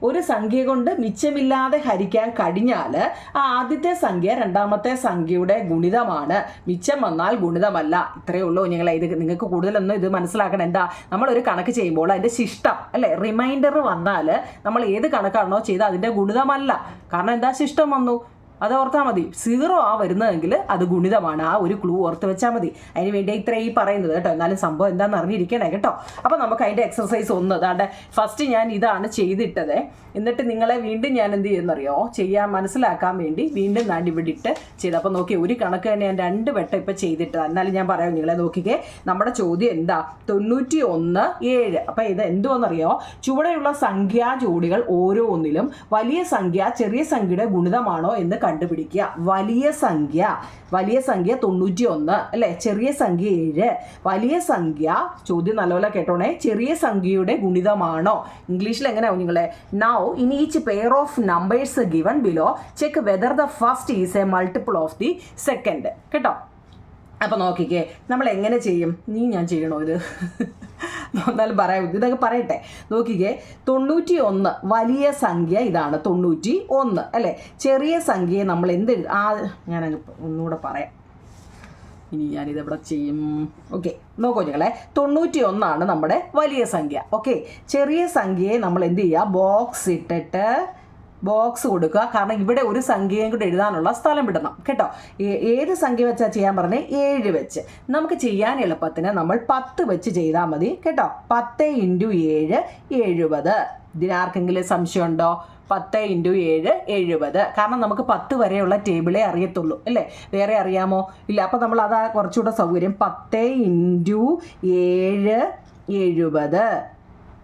ഒരു സംഖ്യ കൊണ്ട് മിച്ചമില്ലാതെ ഹരിക്കാൻ കഴിഞ്ഞാൽ ആ ആദ്യത്തെ സംഖ്യ രണ്ടാമത്തെ സംഖ്യയുടെ ഗുണിതമാണ്. മിച്ചം വന്നാൽ ഗുണിതമല്ല. ഇത്രയേ ഉള്ളൂ നിങ്ങളെ. ഇത് നിങ്ങൾക്ക് കൂടുതലൊന്നും ഇത് മനസ്സിലാക്കണം. എന്താ, നമ്മളൊരു കണക്ക് ചെയ്യുമ്പോൾ അതിൻ്റെ ശിഷ്ടം അല്ലേ, റിമൈൻഡർ വന്നാൽ നമ്മൾ ഏത് കണക്കാണോ ചെയ്ത് അതിൻ്റെ ഗുണിതമല്ല. കാരണം എന്താ, ശിഷ്ടം വന്നു. അത് ഓർത്താൽ മതി. 0 വരുന്നതെങ്കിൽ അത് ഗുണിതമാണ്. ആ ഒരു ക്ലൂ ഓർത്ത് വെച്ചാൽ മതി. അതിന് വേണ്ടി ഇത്ര ഈ പറയുന്നത് കേട്ടോ. എന്നാലും സംഭവം എന്താണെന്ന് അറിഞ്ഞിരിക്കണേ കേട്ടോ. അപ്പോൾ നമുക്ക് അതിൻ്റെ എക്സസൈസ് 1 അതാണ്ട് ഫസ്റ്റ് ഞാൻ ഇതാണ് ചെയ്തിട്ടത്. എന്നിട്ട് നിങ്ങളെ വീണ്ടും ഞാൻ എന്ത് ചെയ്യുന്നറിയോ, ചെയ്യാൻ മനസ്സിലാക്കാൻ വേണ്ടി വീണ്ടും ഞാൻ ഇവിടെ ഇട്ട് ചെയ്ത്. അപ്പോൾ നോക്കി, ഒരു കണക്ക് തന്നെ ഞാൻ 2 വട്ടം ഇപ്പം ചെയ്തിട്ടത്. എന്നാലും ഞാൻ പറയാം നിങ്ങളെ നോക്കിക്കേ. നമ്മുടെ ചോദ്യം എന്താ? 91 7. അപ്പം ഇത് എന്തുവെന്നറിയോ, ചുവടെയുള്ള സംഖ്യാ ജോഡികൾ ഓരോന്നിലും വലിയ സംഖ്യ ചെറിയ സംഖ്യയുടെ ഗുണിതമാണോ എന്ന് കണ്ടുപിടിക്കുക. വലിയ സംഖ്യ 91 അല്ലേ, ചെറിയ സംഖ്യ 7. വലിയ സംഖ്യ, ചോദ്യം നല്ലപോലെ കേട്ടോണേ, ചെറിയ സംഖ്യയുടെ ഗുണിതമാണോ? ഇംഗ്ലീഷിൽ എങ്ങനെയാവും നിങ്ങളെ? Now in each pair of numbers given below check whether the first is a multiple of the second. കേട്ടോ. അപ്പോൾ നോക്കിക്കേ, നമ്മൾ എങ്ങനെ ചെയ്യും? ഞാൻ ചെയ്യണോ ഇത്? എന്നാലും പറയാം, ഇതൊക്കെ പറയട്ടെ. നോക്കിക്കേ, 91 വലിയ സംഖ്യ ഇതാണ് 91 അല്ലേ. ചെറിയ സംഖ്യയെ നമ്മൾ എന്ത് ഞാനങ്ങ് ഒന്നുകൂടെ പറയാം. ഇനി ഞാനിതെവിടെ ചെയ്യും? ഓക്കെ, നോക്കൂ ഞങ്ങളെ, 91 നമ്മുടെ വലിയ സംഖ്യ. ഓക്കെ, ചെറിയ സംഖ്യയെ നമ്മൾ എന്ത് ചെയ്യുക? ബോക്സ് കൊടുക്കുക. കാരണം ഇവിടെ ഒരു സംഖ്യയും കൂടെ എഴുതാനുള്ള സ്ഥലം വിടണം കേട്ടോ. ഏത് സംഖ്യ വെച്ചാൽ ചെയ്യാൻ പറഞ്ഞേ? 7 വെച്ച്. നമുക്ക് ചെയ്യാൻ എളുപ്പത്തിന് നമ്മൾ 10 വെച്ച് ചെയ്താൽ മതി കേട്ടോ. 10 × 7 70. ഇതിനാർക്കെങ്കിലും സംശയമുണ്ടോ? 10 × 7 70. കാരണം നമുക്ക് 10 വരെയുള്ള ടേബിളേ അറിയത്തുള്ളൂ അല്ലേ, വേറെ അറിയാമോ? ഇല്ല. അപ്പോൾ നമ്മൾ അതാ കുറച്ചുകൂടെ സൗകര്യം. 10 × 7 70.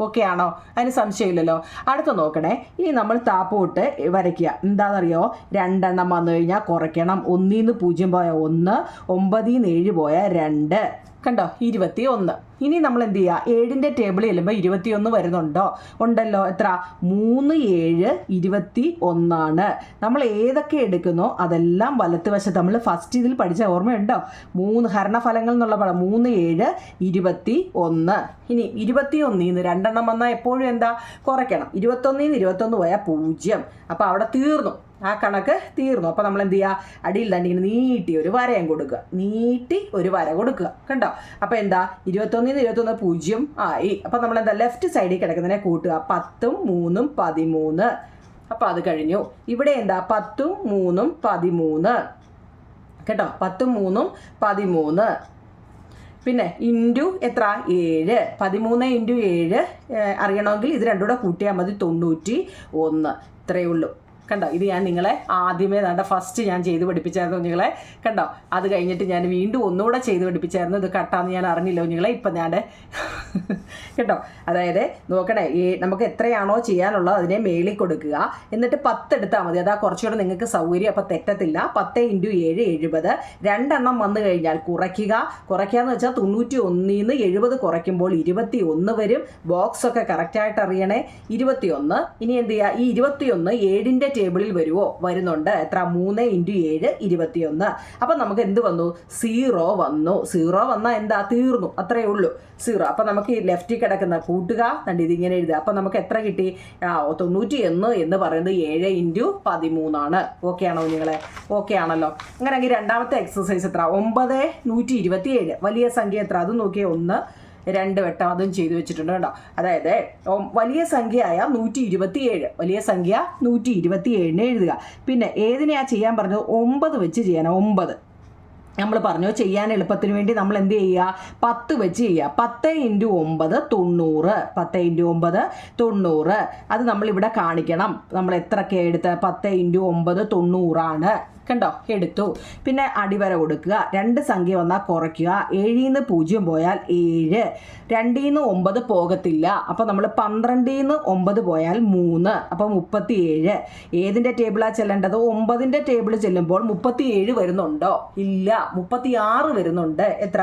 ഓക്കെ ആണോ? അതിന് സംശയമില്ലല്ലോ. അടുത്ത് നോക്കണേ, ഇനി നമ്മൾ താപ്പോട്ട് വരയ്ക്കുക. എന്താണെന്നറിയോ? 2 എണ്ണം വന്നു കഴിഞ്ഞാൽ കുറയ്ക്കണം. 1 ൽ 0 പോയ 1, 9 ൽ 7 പോയ 2. കണ്ടോ? 21. ഇനി നമ്മൾ എന്ത് ചെയ്യുക? 7ൻ്റെ ടേബിളിൽ ചെല്ലുമ്പോൾ 21 വരുന്നുണ്ടോ? ഉണ്ടല്ലോ. എത്ര? 3 7 21. നമ്മൾ ഏതൊക്കെ എടുക്കുന്നോ അതെല്ലാം വലത്തുവശത്ത്. നമ്മൾ ഫസ്റ്റ് ഇതിൽ പഠിച്ച ഓർമ്മയുണ്ടോ? 3 ഹരണഫലങ്ങൾ എന്നുള്ള പടം. 3 7 21. ഇനി 21ൽ നിന്ന് 2 എണ്ണം വന്നാൽ എപ്പോഴും എന്താ? കുറയ്ക്കണം. 21ൽ നിന്ന് 21 പോയാൽ 0. അപ്പോൾ അവിടെ തീർന്നു, ആ കണക്ക് തീർന്നു. അപ്പോൾ നമ്മൾ എന്ത് ചെയ്യുക? അടിയിൽ തന്നെ ഇങ്ങനെ നീട്ടി ഒരു വരയും കൊടുക്കുക. നീട്ടി ഒരു വര കൊടുക്കുക. കണ്ടോ? അപ്പോൾ എന്താ? 21ൽ നിന്ന് 21 0 ആയി. അപ്പോൾ നമ്മൾ എന്താ? ലെഫ്റ്റ് സൈഡിൽ കിടക്കുന്നതിനെ കൂട്ടുക. 10 3 13. അപ്പോൾ അത് കഴിഞ്ഞു. ഇവിടെ എന്താ? 10 3 13 കേട്ടോ. 10 3 13. പിന്നെ ഇൻറ്റു എത്ര? 7. 13 × 7 അറിയണമെങ്കിൽ ഇത് രണ്ടും കൂടെ കൂട്ടിയാൽ മതി. 91. ഇത്രയേ ഉള്ളൂ. കണ്ടോ? ഇത് ഞാൻ നിങ്ങളെ ആദ്യമേ ഫസ്റ്റ് ഞാൻ ചെയ്ത് പഠിപ്പിച്ചായിരുന്നു നിങ്ങളെ. കണ്ടോ? അത് കഴിഞ്ഞിട്ട് ഞാൻ വീണ്ടും ഒന്നുകൂടെ ചെയ്ത് പഠിപ്പിച്ചായിരുന്നു. ഇത് കട്ടാന്ന് ഞാൻ അറിഞ്ഞില്ല നിങ്ങളെ. ഇപ്പം ഞാൻ കേട്ടോ. അതായത് നോക്കണേ, നമുക്ക് എത്രയാണോ ചെയ്യാനുള്ളത് അതിനെ മേളിൽ കൊടുക്കുക. എന്നിട്ട് 10 എടുത്താൽ മതി. അതാ കുറച്ചുകൂടെ നിങ്ങൾക്ക് സൗകര്യം. അപ്പോൾ തെറ്റത്തില്ല. 10 × 7 70. 2 എണ്ണം വന്നു കഴിഞ്ഞാൽ കുറയ്ക്കുക. കുറയ്ക്കാന്ന് വെച്ചാൽ 91ൽ നിന്ന് 70 കുറയ്ക്കുമ്പോൾ 21 വരും. ബോക്സൊക്കെ കറക്റ്റായിട്ട് അറിയണേ. 21. ഇനി എന്ത് ചെയ്യുക? ഈ 21 7ൻ്റെ ടേബിളിൽ വരുന്നുണ്ട്. എത്ര? 3 × 7 21. അപ്പം നമുക്ക് എന്ത് വന്നു? 0 വന്നു. 0 വന്നാൽ എന്താ? തീർന്നു. അത്രയേ ഉള്ളൂ. 0. അപ്പം നമുക്ക് ഈ ലെഫ്റ്റിൽ കിടക്കുന്ന കൂട്ടുക. കണ്ട് ഇതിങ്ങനെ എഴുതുക. അപ്പം നമുക്ക് എത്ര കിട്ടി? 91 എന്ന് പറയുന്നത് 7 × 13. ഓക്കെ ആണോ നിങ്ങളെ? ഓക്കെ ആണല്ലോ. അങ്ങനെയെങ്കിൽ രണ്ടാമത്തെ എക്സസൈസ് എത്ര? 9 127. വലിയ സംഖ്യ എത്ര? അത് നോക്കിയേ. 1 2 വട്ടം അതും ചെയ്തു വെച്ചിട്ടുണ്ട് കേട്ടോ. അതായത് വലിയ സംഖ്യയായ 127. വലിയ സംഖ്യ 127 എഴുതുക. പിന്നെ ഏതിനെയാ ചെയ്യാൻ പറഞ്ഞത്? 9 വെച്ച് ചെയ്യണം. 9 നമ്മൾ പറഞ്ഞു ചെയ്യാൻ എളുപ്പത്തിന് വേണ്ടി നമ്മൾ എന്ത് ചെയ്യുക? 10 വെച്ച് ചെയ്യുക. 10 × 9 90. 10 × 9 90. അത് നമ്മളിവിടെ കാണിക്കണം. നമ്മൾ എത്രയൊക്കെ എടുത്ത്? 10 × 9 90 ആണ്. കണ്ടോ? എടുത്തു. പിന്നെ അടിവര കൊടുക്കുക. 2 സംഖ്യ വന്നാൽ കുറയ്ക്കുക. 7ൽ നിന്ന് 0 പോയാൽ 7. 2ൽ നിന്ന് 9 പോകത്തില്ല. അപ്പോൾ നമ്മൾ 12ൽ നിന്ന് 9 പോയാൽ 3. അപ്പോൾ 37. ഏതിൻ്റെ ടേബിളാണ് ചെല്ലേണ്ടത്? 9ൻ്റെ ടേബിൾ ചെല്ലുമ്പോൾ 37 വരുന്നുണ്ടോ? ഇല്ല. 36 വരുന്നുണ്ട്. എത്ര?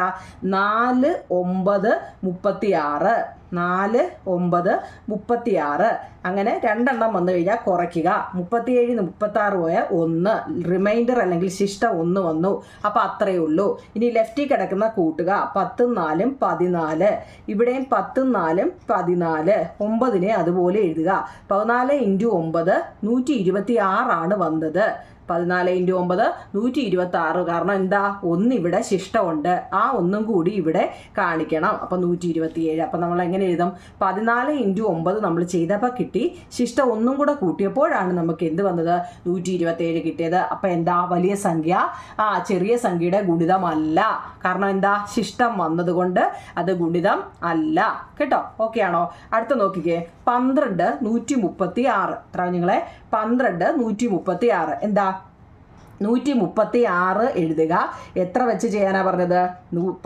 4 9 36. 4 9 36. അങ്ങനെ 2 എണ്ണം വന്നു കഴിഞ്ഞാൽ കുറയ്ക്കുക. 37ൽ നിന്ന് 36 പോയാൽ 1. റിമൈൻഡർ അല്ലെങ്കിൽ ശിഷ്ട 1 വന്നു. അപ്പോൾ അത്രയേ ഉള്ളൂ. ഇനി ലെഫ്റ്റിൽ കിടക്കുന്ന കൂട്ടുക. 10 4 14. ഇവിടെയും 10 4 14. 9നെ അതുപോലെ എഴുതുക. 14 × 9 126 ആണ് വന്നത്. 14 × 9 126. കാരണം എന്താ, ഒന്നിവിടെ ശിഷ്ടമുണ്ട്, ആ ഒന്നും കൂടി ഇവിടെ കാണിക്കണം. അപ്പം 127. അപ്പം നമ്മൾ എങ്ങനെ എഴുതും? 14 × 9 നമ്മൾ ചെയ്തപ്പോൾ കിട്ടി. ശിഷ്ടം ഒന്നും കൂടെ കൂട്ടിയപ്പോഴാണ് നമുക്ക് എന്ത് വന്നത്? 127 കിട്ടിയത്. അപ്പം എന്താ, വലിയ സംഖ്യ ചെറിയ സംഖ്യയുടെ ഗുണിതമല്ല. കാരണം എന്താ, ശിഷ്ടം വന്നതുകൊണ്ട് അത് ഗുണിതം അല്ല കേട്ടോ. ഓക്കെ ആണോ? അടുത്ത നോക്കിക്കേ, 12 136. എത്ര നിങ്ങളെ? 12 136. എന്താ, 136 എഴുതുക. എത്ര വെച്ച് ചെയ്യാനാണ് പറഞ്ഞത്?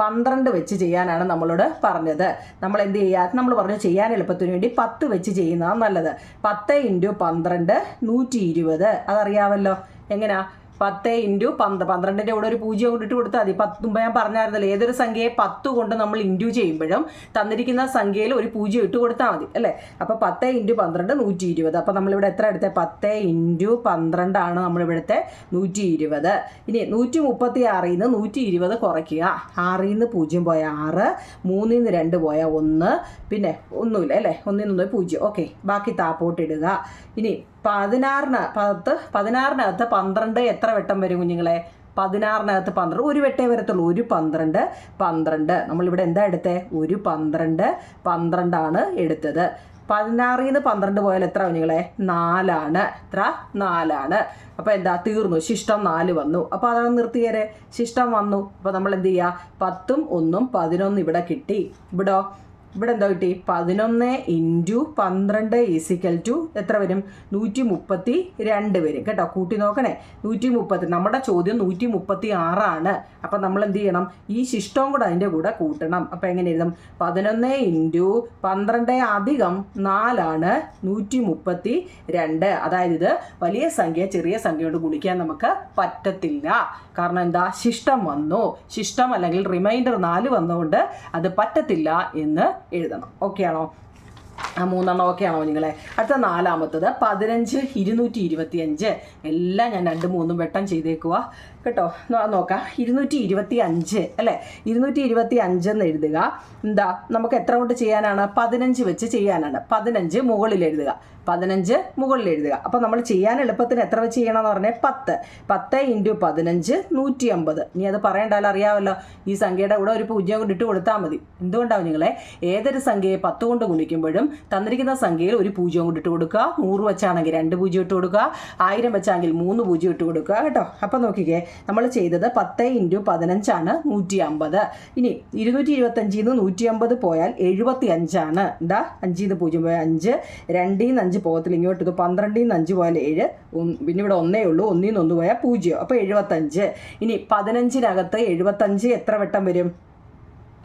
12 വെച്ച് ചെയ്യാനാണ് നമ്മളോട് പറഞ്ഞത്. നമ്മൾ എന്ത് ചെയ്യുക? നമ്മൾ പറഞ്ഞു ചെയ്യാൻ എളുപ്പത്തിന് വേണ്ടി 10 വെച്ച് ചെയ്യുന്നതാണ് നല്ലത്. 10 × 12 120. അതറിയാമല്ലോ. എങ്ങനെയാ? 10 × 12. 12ൻ്റെ കൂടെ ഒരു 0 കൊണ്ട് ഇട്ട് കൊടുത്താൽ മതി. 10 ഞാൻ പറഞ്ഞായിരുന്നല്ലോ, ഏതൊരു സംഖ്യയെ 10 കൊണ്ട് നമ്മൾ ഇൻഡ്യൂ ചെയ്യുമ്പോഴും തന്നിരിക്കുന്ന സംഖ്യയിൽ ഒരു 0 ഇട്ട് കൊടുത്താൽ മതി അല്ലേ. അപ്പോൾ 10 × 12 120. അപ്പോൾ നമ്മളിവിടെ എത്ര എടുത്തത്? 10 × 12 ആണ് നമ്മളിവിടുത്തെ 120. ഇനി 136ൽ നിന്ന് 120 കുറയ്ക്കുക. 6ൽ നിന്ന് 0 പോയ 6, 3ൽ നിന്ന് 2 പോയ 1, പിന്നെ ഒന്നുമില്ല അല്ലേ, 1ൽ നിന്ന് 0. ഓക്കെ, ബാക്കി താപ്പോട്ടിടുക. ഇനി 16-നകത്ത് 12 എത്ര വെട്ടം വരും കുഞ്ഞുങ്ങളെ? 16-നകത്ത് 12 ഒരു വെട്ടേ വരത്തുള്ളൂ. ഒരു 12. നമ്മളിവിടെ എന്താ എടുത്തത്? ഒരു 12 ആണ് എടുത്തത്. 16ൽ നിന്ന് 12 പോയാൽ എത്ര കുഞ്ഞുങ്ങളെ? 4 ആണ്. എത്ര? 4 ആണ്. അപ്പോൾ എന്താ, തീർന്നു. ശിഷ്ടം 4 വന്നു. അപ്പോൾ അതാണ് നിർത്തിയേരെ, ശിഷ്ടം വന്നു. അപ്പോൾ നമ്മൾ എന്ത് ചെയ്യുക? 10ഉം 1ഉം 11 ഇവിടെ കിട്ടി. ഇവിടെ എന്താ കിട്ടി? 11 × 12 = എത്ര വരും? 132 വരും കേട്ടോ. കൂട്ടി നോക്കണേ. 130. നമ്മുടെ ചോദ്യം 136 ആണ്. അപ്പം നമ്മൾ എന്ത് ചെയ്യണം? ഈ ശിഷ്ടവും കൂടെ അതിൻ്റെ കൂടെ കൂട്ടണം. അപ്പം എങ്ങനെ എഴുതും? 11 × 12 + 4 ആണ് 132. അതായത് ഇത് വലിയ സംഖ്യ ചെറിയ സംഖ്യയോട് ഗുണിക്കാൻ നമുക്ക് പറ്റത്തില്ല. കാരണം എന്താ? ശിഷ്ടം വന്നു. ശിഷ്ടം അല്ലെങ്കിൽ റിമൈൻഡർ 4 വന്നുകൊണ്ട് അത് പറ്റത്തില്ല എന്ന് എഴുതണം. ഓക്കെ ആണോ? 3 ഓക്കെ ആണോ നിങ്ങളെ? അടുത്ത 4-മത്തത് 15 225. എല്ലാം ഞാൻ 2, 3 വെട്ടം ചെയ്തേക്കുക കേട്ടോ. നോക്കാം. 225 അല്ലേ? 225 എന്ന് എഴുതുക. എന്താ, നമുക്ക് എത്ര കൊണ്ട് ചെയ്യാനാണ്? 15 വെച്ച് ചെയ്യാനാണ്. 15 മുകളിൽ എഴുതുക. 15 മുകളിൽ എഴുതുക. അപ്പോൾ നമ്മൾ ചെയ്യാൻ എളുപ്പത്തിന് എത്ര വെച്ച് ചെയ്യണമെന്ന് പറഞ്ഞാൽ 10. 10 × 15 150. ഇനി അത് പറയണ്ടല്ലോ, അറിയാമല്ലോ. ഈ സംഖ്യയുടെ കൂടെ ഒരു 0 കൊണ്ട് ഇട്ട് കൊടുത്താൽ മതി. എന്തുകൊണ്ടാവും നിങ്ങളെ? ഏതൊരു സംഖ്യയെ 10 കൊണ്ട് ഗുണിക്കുമ്പോഴും തന്നിരിക്കുന്ന സംഖ്യയിൽ ഒരു 0 കൊണ്ട് ഇട്ട് കൊടുക്കുക. 100 വെച്ചാണെങ്കിൽ 2 0 ഇട്ട് കൊടുക്കുക. 1000 വെച്ചാണെങ്കിൽ 3 0 ഇട്ട് കൊടുക്കുക കേട്ടോ. അപ്പോൾ നോക്കിക്കേ, നമ്മൾ ചെയ്തത് 10 × 15 ആണ് 150. ഇനി 225ൽ നിന്ന് 150 പോയാൽ 75 ആണ്. എന്താ, 5ൽ നിന്ന് 0 പോയാൽ 5, 2ൽ നിന്ന് 5 പോകത്തില്ല, ഇങ്ങോട്ട് ഇത് 12ൽ നിന്ന് 5 പോയാൽ 7, പിന്നെ ഇവിടെ 1 ഉള്ളൂ, 1ൽ നിന്ന് 1 പോയാൽ 0. അപ്പോൾ 75. ഇനി 15-നകത്ത് 75 എത്ര വെട്ടം വരും?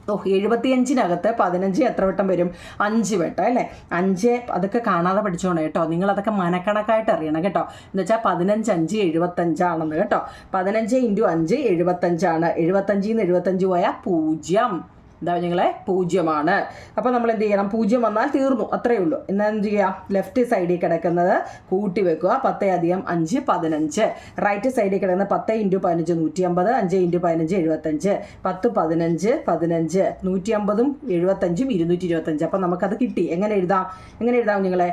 75-നകത്ത് 15 എത്ര വട്ടം വരും? 5 വട്ടം അല്ലേ? 5 അതൊക്കെ കാണാതെ പഠിച്ചോണം കേട്ടോ. നിങ്ങളതൊക്കെ മനക്കണക്കായിട്ട് അറിയണം കേട്ടോ. എന്ന് വെച്ചാൽ 15 5 75 ആണെന്ന് കേട്ടോ. 15 × 5 75 ആണ്. 75ൽ നിന്ന് 75 പോയാൽ 0. എന്താ നിങ്ങളെ? 0 ആണ്. അപ്പോൾ നമ്മൾ എന്ത് ചെയ്യണം? 0 വന്നാൽ തീർന്നു, അത്രയേ ഉള്ളൂ. എന്നാൽ എന്ത് ചെയ്യുക? ലെഫ്റ്റ് സൈഡിൽ കിടക്കുന്നത് കൂട്ടി വെക്കുക. 10 + 5 15. റൈറ്റ് സൈഡിൽ കിടക്കുന്ന 10 × 15 150, 5 × 15 75, 10 15 15, 150ഉം 75ഉം 225. അപ്പം നമുക്കത് കിട്ടി. എങ്ങനെ എഴുതാം നിങ്ങളെ?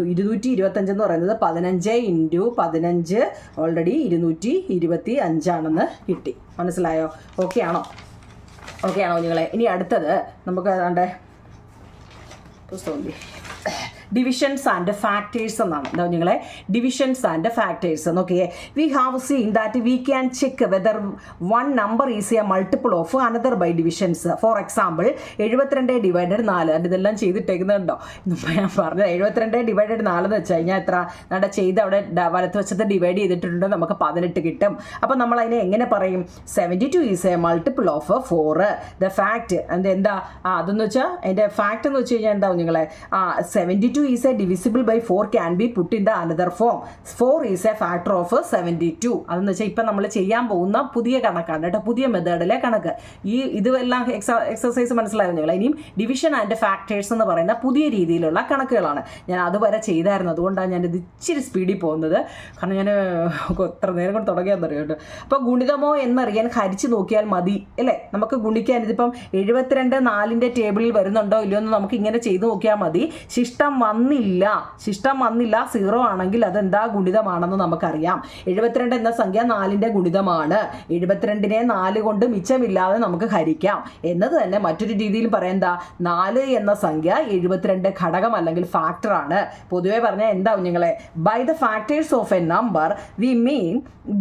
225 എന്ന് പറയുന്നത് 15 × 15 ഓൾറെഡി 225 ആണെന്ന് കിട്ടി. മനസ്സിലായോ? ഓക്കെ ആണോ നിങ്ങളെ? ഇനി അടുത്തത് നമുക്ക് ഏതാണ്ട് പുസ്തകം ഡിവിഷൻസ് ആൻഡ് ഫാക്ടേഴ്സ് എന്നാണ്. എന്താ നിങ്ങളെ? Divisions and factors. നോക്കിയേ, we have seen that we can check whether one number is a multiple of another by divisions. For example 72 / 4. അതിൻ്റെ ഇതെല്ലാം ചെയ്തിട്ടേക്കുന്നുണ്ടോ? ഞാൻ പറഞ്ഞത് 72 / 4 എന്ന് വെച്ച് കഴിഞ്ഞാൽ എത്ര? നമ്മുടെ ചെയ്ത് അവിടെ വലത്ത് വശത്ത് ഡിവൈഡ് ചെയ്തിട്ടുണ്ട്, നമുക്ക് 18 കിട്ടും. അപ്പം നമ്മൾ അതിനെ എങ്ങനെ പറയും? 72 is a multiple of 4. The fact എന്താ അതെന്ന് വെച്ചാൽ അതിൻ്റെ ഫാക്ട് എന്ന് വെച്ച് കഴിഞ്ഞാൽ എന്താവും നിങ്ങളെ? 72 is a divisible by 4 can be put in the another form. 4 is a factor of 72. അതെന്ന് വെച്ചാൽ ഇപ്പം നമ്മൾ ചെയ്യാൻ പോകുന്ന പുതിയ കണക്കാണ് കേട്ടോ, പുതിയ മെത്തേഡിലെ കണക്ക്. ഇതെല്ലാം എക്സസൈസ് മനസ്സിലായോ നിങ്ങൾ? ഇനിയും ഡിവിഷൻ ആൻഡ് ഫാക്ടേഴ്സ് എന്ന് പറയുന്ന പുതിയ രീതിയിലുള്ള കണക്കുകളാണ്. ഞാൻ അതുവരെ ചെയ്തായിരുന്നു, അതുകൊണ്ടാണ് ഞാനിത് ഇച്ചിരി സ്പീഡിൽ പോകുന്നത്. കാരണം ഞാൻ എത്ര നേരം കൊണ്ട് തുടങ്ങിയാന്നറിയോ കേട്ടോ. അപ്പോൾ ഗുണിതമോ എന്നറിയാൻ ഹരിച്ച് നോക്കിയാൽ മതി അല്ലേ? നമുക്ക് ഗുണിക്കാൻ ഇതിപ്പം 72 4ൻ്റെ ടേബിളിൽ വരുന്നുണ്ടോ ഇല്ലയോ എന്ന് നമുക്ക് ഇങ്ങനെ ചെയ്ത് നോക്കിയാൽ മതി. ശിഷ്ടം വന്നില്ല, 0 ആണെങ്കിൽ അതെന്താ ഗുണിതമാണെന്ന് നമുക്കറിയാം. 72 എന്ന സംഖ്യ 4ന്റെ ഗുണിതമാണ്. 72നെ 4 കൊണ്ട് മിച്ചമില്ലാതെ നമുക്ക് ഹരിക്കാം എന്നത് തന്നെ മറ്റൊരു രീതിയിൽ പറയാം. എന്താ 4 എന്ന സംഖ്യ 72 ഘടകം അല്ലെങ്കിൽ ഫാക്ടറാണ്. പൊതുവെ പറഞ്ഞാൽ എന്താ കുഞ്ഞുങ്ങളെ, by the factors of a number we mean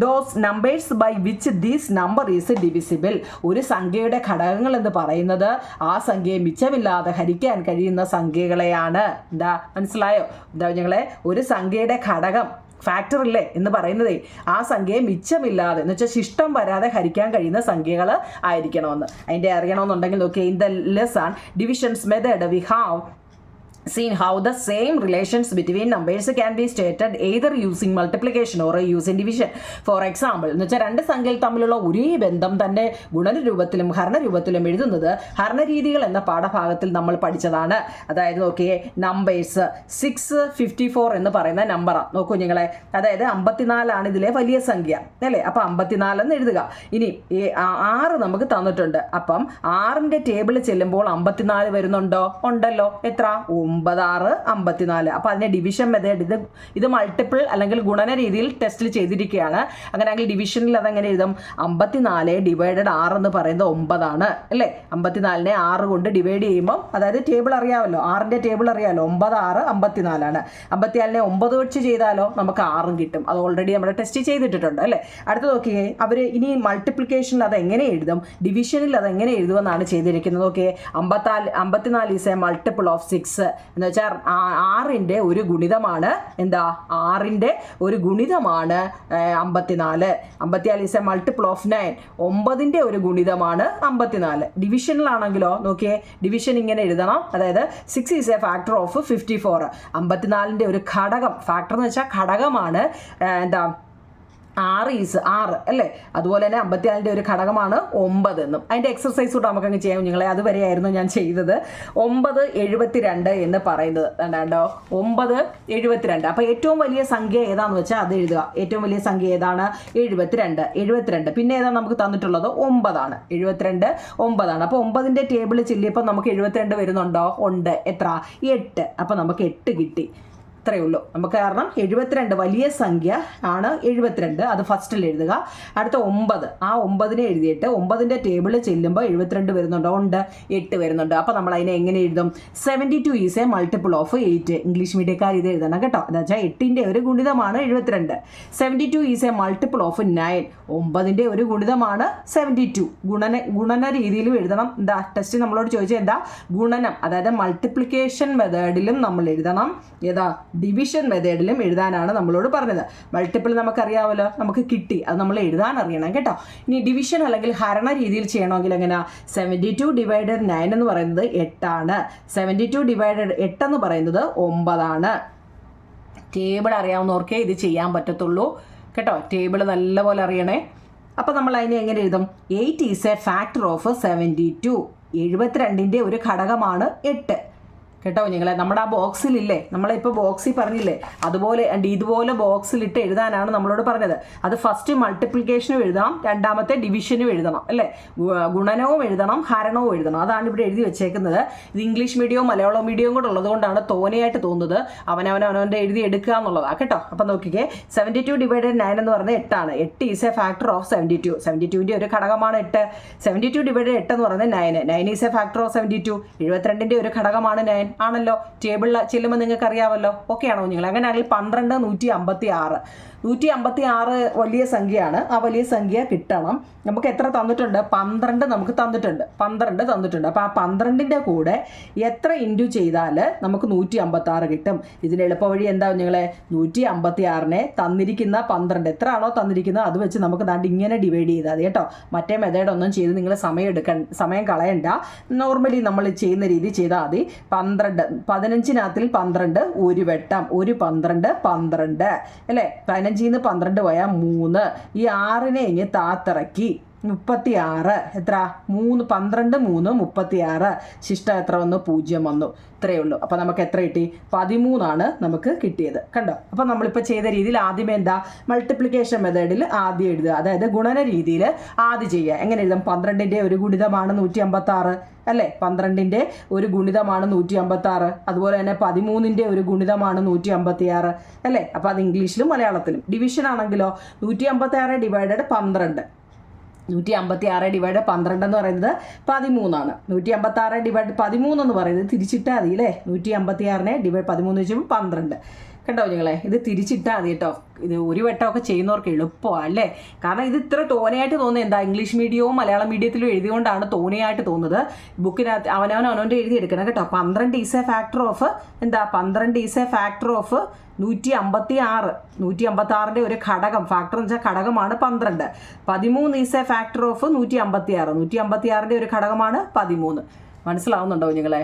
those numbers by which these number is divisible. ഒരു സംഖ്യയുടെ ഘടകങ്ങൾ എന്ന് പറയുന്നത് ആ സംഖ്യയെ മിച്ചമില്ലാതെ ഹരിക്കാൻ കഴിയുന്ന സംഖ്യകളെയാണ്. എന്താ മനസ്സിലായോ? എന്താ കുഞ്ഞുങ്ങളെ, ഒരു സംഖ്യയുടെ ഘടകം ഫാക്ടർ ഇല്ലേ എന്ന് പറയുന്നത് ആ സംഖ്യയെ മിച്ചമില്ലാതെ എന്ന് വെച്ചാൽ ശിഷ്ടം വരാതെ ഹരിക്കാൻ കഴിയുന്ന സംഖ്യകൾ ആയിരിക്കണമെന്ന്. അതിൻ്റെ അറിയണമെന്നുണ്ടെങ്കിൽ നോക്കിയേ, in the lesson divisions method we have seen how the same relations between numbers can be stated either using multiplication or using division. For example, എന്ന് വെച്ചാൽ രണ്ട് സംഖ്യകൾ തമ്മിലുള്ള ഒരേ ബന്ധം തന്നെ ഗുണനരൂപത്തിലും ഹരണരൂപത്തിലും എഴുതുന്നത് ഹരണരീതികൾ എന്ന പാഠഭാഗത്തിൽ നമ്മൾ പഠിച്ചതാണ്. അതായത് നോക്കിയേ, നമ്പേഴ്സ് 654 എന്ന് പറയുന്ന നമ്പറാണ്. നോക്കൂ നിങ്ങളെ, അതായത് 54 ഇതിലെ വലിയ സംഖ്യ അല്ലേ. അപ്പം 54 എന്ന് എഴുതുക. ഇനി 6 നമുക്ക് തന്നിട്ടുണ്ട്. അപ്പം 6ന്റെ ടേബിളിൽ ചെല്ലുമ്പോൾ 54 വരുന്നുണ്ടോ? ഉണ്ടല്ലോ. എത്ര? 9, 6, 54. അപ്പോൾ അതിനെ ഡിവിഷൻ മെത്തേഡ്, ഇത് മൾട്ടിപ്പിൾ അല്ലെങ്കിൽ ഗുണന രീതിയിൽ ടെസ്റ്റിൽ ചെയ്തിരിക്കുകയാണ്. അങ്ങനെയാണെങ്കിൽ ഡിവിഷനിൽ അതെങ്ങനെ എഴുതും? 54 ഡിവൈഡഡ് 6 എന്ന് പറയുന്നത് 9 ആണ് അല്ലേ. 54നെ 6 കൊണ്ട് ഡിവൈഡ് ചെയ്യുമ്പോൾ, അതായത് ടേബിൾ അറിയാമല്ലോ, 6ന്റെ ടേബിൾ അറിയാമല്ലോ, 9, 6, 54 ആണ്. 54നെ 9 വെച്ച് ചെയ്താലോ നമുക്ക് 6 കിട്ടും. അത് ഓൾറെഡി നമ്മുടെ ടെസ്റ്റ് ചെയ്തിട്ടുണ്ട് അല്ലേ. അടുത്ത് നോക്കിയേ, അവർ ഇനി മൾട്ടിപ്ലിക്കേഷനിൽ അത് എങ്ങനെ എഴുതും, ഡിവിഷനിൽ അത് എങ്ങനെ എഴുതുമെന്നാണ് ചെയ്തിരിക്കുന്നത്. നോക്കിയേ, 54 ഈസ് എ മൾട്ടിപ്പിൾ ഓഫ് 6 എന്ന് വെച്ചാൽ 6ന്റെ ഒരു ഗുണിതമാണ്. എന്താ? 6ന്റെ ഒരു ഗുണിതമാണ് 54. 54 ഈസ് എ മൾട്ടിപ്പിൾ ഓഫ് 9. 9ന്റെ ഒരു ഗുണിതമാണ് 54. ഡിവിഷനിലാണെങ്കിലോ നോക്കിയേ, ഡിവിഷൻ ഇങ്ങനെ എഴുതണം. അതായത് 6 ഈസ് എ ഫാക്ടർ ഓഫ് 54. 54ന്റെ ഒരു ഘടകം, ഫാക്ടർ എന്ന് വെച്ചാൽ ഘടകമാണ് എന്താ 6 അല്ലേ. അതുപോലെ തന്നെ 54ന്റെ ഒരു ഘടകമാണ് 9 എന്നും. അതിൻ്റെ എക്സർസൈസ് കൂടെ നമുക്കങ്ങ് ചെയ്യാം നിങ്ങളെ. അതുവരെയായിരുന്നു ഞാൻ ചെയ്തത്. 972 എന്ന് പറയുന്നത് കണ്ടോ, 972. അപ്പോൾ ഏറ്റവും വലിയ സംഖ്യ ഏതാണെന്ന് വെച്ചാൽ അത് എഴുതുക. ഏറ്റവും വലിയ സംഖ്യ ഏതാണ്? 72. പിന്നെ ഏതാണ് നമുക്ക് തന്നിട്ടുള്ളത്? 9 ആണ്. 72 9 ആണ്. അപ്പോൾ 9ന്റെ ടേബിളിൽ ചെല്ലിയപ്പോൾ നമുക്ക് 72 വരുന്നുണ്ടോ? ഉണ്ട്. എത്ര? 8. അപ്പോൾ നമുക്ക് 8 കിട്ടി. അത്രയേ ഉള്ളൂ നമുക്ക്. കാരണം 72 വലിയ സംഖ്യ ആണ് 72. അത് ഫസ്റ്റിൽ എഴുതുക. അടുത്ത 9, ആ 9നെ എഴുതിയിട്ട് 9ന്റെ ടേബിളിൽ ചെല്ലുമ്പോൾ 72 വരുന്നുണ്ടോ? ഉണ്ട്. 8 വരുന്നുണ്ട്. അപ്പോൾ നമ്മൾ അതിനെ എങ്ങനെ എഴുതും? 72 is a multiple of 8. English മീഡിയക്കാർ ഇത് എഴുതണം കേട്ടോ. എന്ന് വെച്ചാൽ 8ന്റെ ഒരു ഗുണിതമാണ് 72. 72 ഈസ് എ മൾട്ടിപ്പിൾ ഓഫ് 9. 9ന്റെ ഒരു ഗുണിതമാണ് 72. ഗുണന രീതിയിലും എഴുതണം. എന്താ ടെസ്റ്റ് നമ്മളോട് ചോദിച്ചാൽ എന്താ? ഗുണനം, അതായത് മൾട്ടിപ്ലിക്കേഷൻ മെത്തേഡിലും നമ്മൾ എഴുതണം. ഏതാ? ഡിവിഷൻ മെത്തേഡിലും എഴുതാനാണ് നമ്മളോട് പറഞ്ഞത്. മൾട്ടിപ്പിൾ നമുക്കറിയാമല്ലോ, നമുക്ക് കിട്ടി. അത് നമ്മൾ എഴുതാൻ അറിയണം കേട്ടോ. ഇനി ഡിവിഷൻ അല്ലെങ്കിൽ ഹരണ രീതിയിൽ ചെയ്യണമെങ്കിൽ എങ്ങനെയാ? 72 ഡിവൈഡഡ് 9 എന്ന് പറയുന്നത് 8 ആണ്. 72 ഡിവൈഡഡ് 8 എന്ന് പറയുന്നത് 9 ആണ്. ടേബിൾ അറിയാവുന്നവർക്കേ ഇത് ചെയ്യാൻ പറ്റത്തുള്ളൂ കേട്ടോ. ടേബിൾ നല്ലപോലെ അറിയണേ. അപ്പോൾ നമ്മൾ അതിനെ എങ്ങനെ എഴുതും? 8 ഈസ് എ ഫാക്ടർ ഓഫ് 72. 72ന്റെ ഒരു ഘടകമാണ് 8 കേട്ടോ നിങ്ങളെ. നമ്മുടെ ആ ബോക്സിലില്ലേ, നമ്മളിപ്പോൾ ബോക്സിൽ പറഞ്ഞില്ലേ, അതുപോലെ ഇതുപോലെ ബോക്സിലിട്ട് എഴുതാനാണ് നമ്മളോട് പറഞ്ഞത്. അത് ഫസ്റ്റ് മൾട്ടിപ്ലിക്കേഷനും എഴുതണം, രണ്ടാമത്തെ ഡിവിഷനും എഴുതണം അല്ലേ. ഗുണനവും എഴുതണം, ഹരണവും എഴുതണം. അതാണ് ഇവിടെ എഴുതി വെച്ചേക്കുന്നത്. ഇത് ഇംഗ്ലീഷ് മീഡിയവും മലയാളം മീഡിയവും കൂടെ ഉള്ളതുകൊണ്ടാണ് തോനെയായിട്ട് തോന്നുന്നത്. അവനവൻ്റെ എഴുതി എടുക്കുക എന്നുള്ളതാണ് കേട്ടോ. അപ്പം നോക്കിക്കേ, 72 ഡിവൈഡഡ് 9 എന്ന് പറയുന്നത് 8 ആണ്. 8 ഈസ് എ ഫാക്ടർ ഓഫ് 72. 72ന്റെ ഒരു ഘടകമാണ് 8. 72 ഡിവൈഡഡ് 8 എന്ന് പറയുന്നത് 9. 9 ഈസ് എ ഫാക്ടർ ഓഫ് 72. 72ന്റെ ഒരു ഘടകമാണ് 9 ആണല്ലോ. ടേബിളിൽ ചെല്ലുമ്പോൾ നിങ്ങൾക്ക് അറിയാമല്ലോ. ഓക്കെ ആണോ നിങ്ങൾ? അങ്ങനെയാണെങ്കിൽ 12 156. 156 വലിയ സംഖ്യയാണ്. ആ വലിയ സംഖ്യ കിട്ടണം. നമുക്ക് എത്ര തന്നിട്ടുണ്ട്? 12 നമുക്ക് തന്നിട്ടുണ്ട്. 12 തന്നിട്ടുണ്ട്. അപ്പോൾ ആ 12ന്റെ കൂടെ എത്ര ഇൻറ്റു ചെയ്താൽ നമുക്ക് 156 കിട്ടും? ഇതിന് എളുപ്പവഴി എന്താ നിങ്ങളെ? 156നെ തന്നിരിക്കുന്ന 12 എത്ര ആണോ തന്നിരിക്കുന്നത് അത് വെച്ച് നമുക്ക് ദാണ്ട് ഇങ്ങനെ ഡിവൈഡ് ചെയ്താൽ മതി കേട്ടോ. മറ്റേ മെത്തേഡൊന്നും ചെയ്ത് നിങ്ങൾ സമയം കളയണ്ട. നോർമലി നമ്മൾ ചെയ്യുന്ന രീതി ചെയ്താൽ മതി. 12 15-നകത്തിൽ 12 ഒരു വെട്ടം, ഒരു 12 12 അല്ലേ. 15-ന്ന് 12 പോയാൽ 3. ഈ 6നെ ഇനി താത്തിറക്കി 36 എത്ര 3 12 3 36 ശിഷ്ടം എത്ര വന്നു 0 വന്നു ഇത്രയേ ഉള്ളൂ. അപ്പോൾ നമുക്ക് എത്ര കിട്ടി 13 നമുക്ക് കിട്ടിയത് കണ്ടോ. അപ്പോൾ നമ്മളിപ്പോൾ ചെയ്ത രീതിയിൽ ആദ്യമേ എന്താ മൾട്ടിപ്ലിക്കേഷൻ മെത്തേഡിൽ ആദ്യം എഴുതുക, അതായത് ഗുണന രീതിയിൽ ആദ്യം ചെയ്യുക. എങ്ങനെ എഴുതാം 12ന്റെ ഒരു ഗുണിതമാണ് 156 അല്ലേ, 12ന്റെ ഒരു ഗുണിതമാണ് 156. അതുപോലെ തന്നെ 13ന്റെ ഒരു ഗുണിതമാണ് 156 അല്ലേ. അപ്പോൾ അത് ഇംഗ്ലീഷിലും മലയാളത്തിലും. ഡിവിഷൻ ആണെങ്കിലോ 156 ഡിവൈഡഡ് 12 156 ഡിവൈഡ് 12 എന്ന് പറയുന്നത് 13 156 ഡിവൈഡ് 13 എന്ന് പറയുന്നത് തിരിച്ചിട്ടാൽ മതി അല്ലേ. 156നെ ഡിവൈഡ് 13 വെച്ചുമ്പോൾ 12 കണ്ടോ നിങ്ങളെ. ഇത് തിരിച്ചിട്ടാൽ മതി കേട്ടോ. ഇത് ഒരു വട്ടമൊക്കെ ചെയ്യുന്നവർക്ക് എളുപ്പമാണ് അല്ലേ. കാരണം ഇത് ഇത്ര തോനെയായിട്ട് തോന്നുന്നത് എന്താ ഇംഗ്ലീഷ് മീഡിയവും മലയാളം മീഡിയത്തിലും എഴുതിയോണ്ടാണ് തോനെയായിട്ട് തോന്നുന്നത്. ബുക്കിനകത്ത് അവനവൻ്റെ എഴുതിയെടുക്കണം കേട്ടോ. 12 ഈസ് എ ഫാക്ടർ ഓഫ് എന്താ 12 ഈസ് എ ഫാക്ടർ ഓഫ് 156 156ന്റെ ഒരു ഘടകം, ഫാക്ടർ എന്ന് വെച്ചാൽ ഘടകമാണ് 12. 13 ഈസ് എ ഫാക്ടർ ഓഫ് 156 156ന്റെ ഒരു ഘടകമാണ് 13. മനസ്സിലാവുന്നുണ്ടോ നിങ്ങളെ?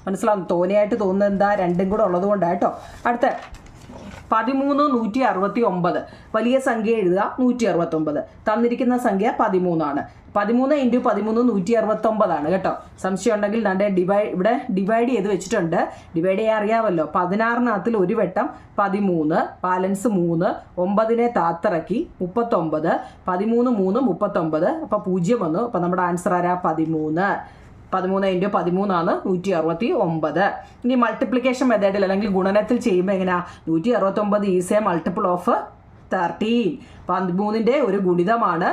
മനസ്സിലാവും. തോനെയായിട്ട് തോന്നുന്നത് എന്താ രണ്ടും കൂടെ ഉള്ളത് കൊണ്ടാണ് കേട്ടോ. അടുത്ത 13 169 വലിയ സംഖ്യ എഴുതുക 169. തന്നിരിക്കുന്ന സംഖ്യ 13 13 × 13 169 കേട്ടോ. സംശയം ഉണ്ടെങ്കിൽ ഇവിടെ ഡിവൈഡ് ചെയ്ത് വെച്ചിട്ടുണ്ട്. ഡിവൈഡ് ചെയ്യാൻ അറിയാമല്ലോ. 16 ഒരു വട്ടം 13 ബാലൻസ് 3 9നെ താത്തിറക്കി 39 13 3 39 അപ്പോൾ 0 വന്നു. അപ്പോൾ നമ്മുടെ ആൻസർ ആരാ 13 × 13 169. ഇനി മൾട്ടിപ്ലിക്കേഷൻ മെത്തേഡിൽ അല്ലെങ്കിൽ ഗുണനത്തിൽ ചെയ്യുമ്പോൾ എങ്ങനെയാ 169 ഈസ് എ മൾട്ടിപ്പിൾ ഓഫ് 13. 13ന്റെ ഒരു ഗുണിതമാണ്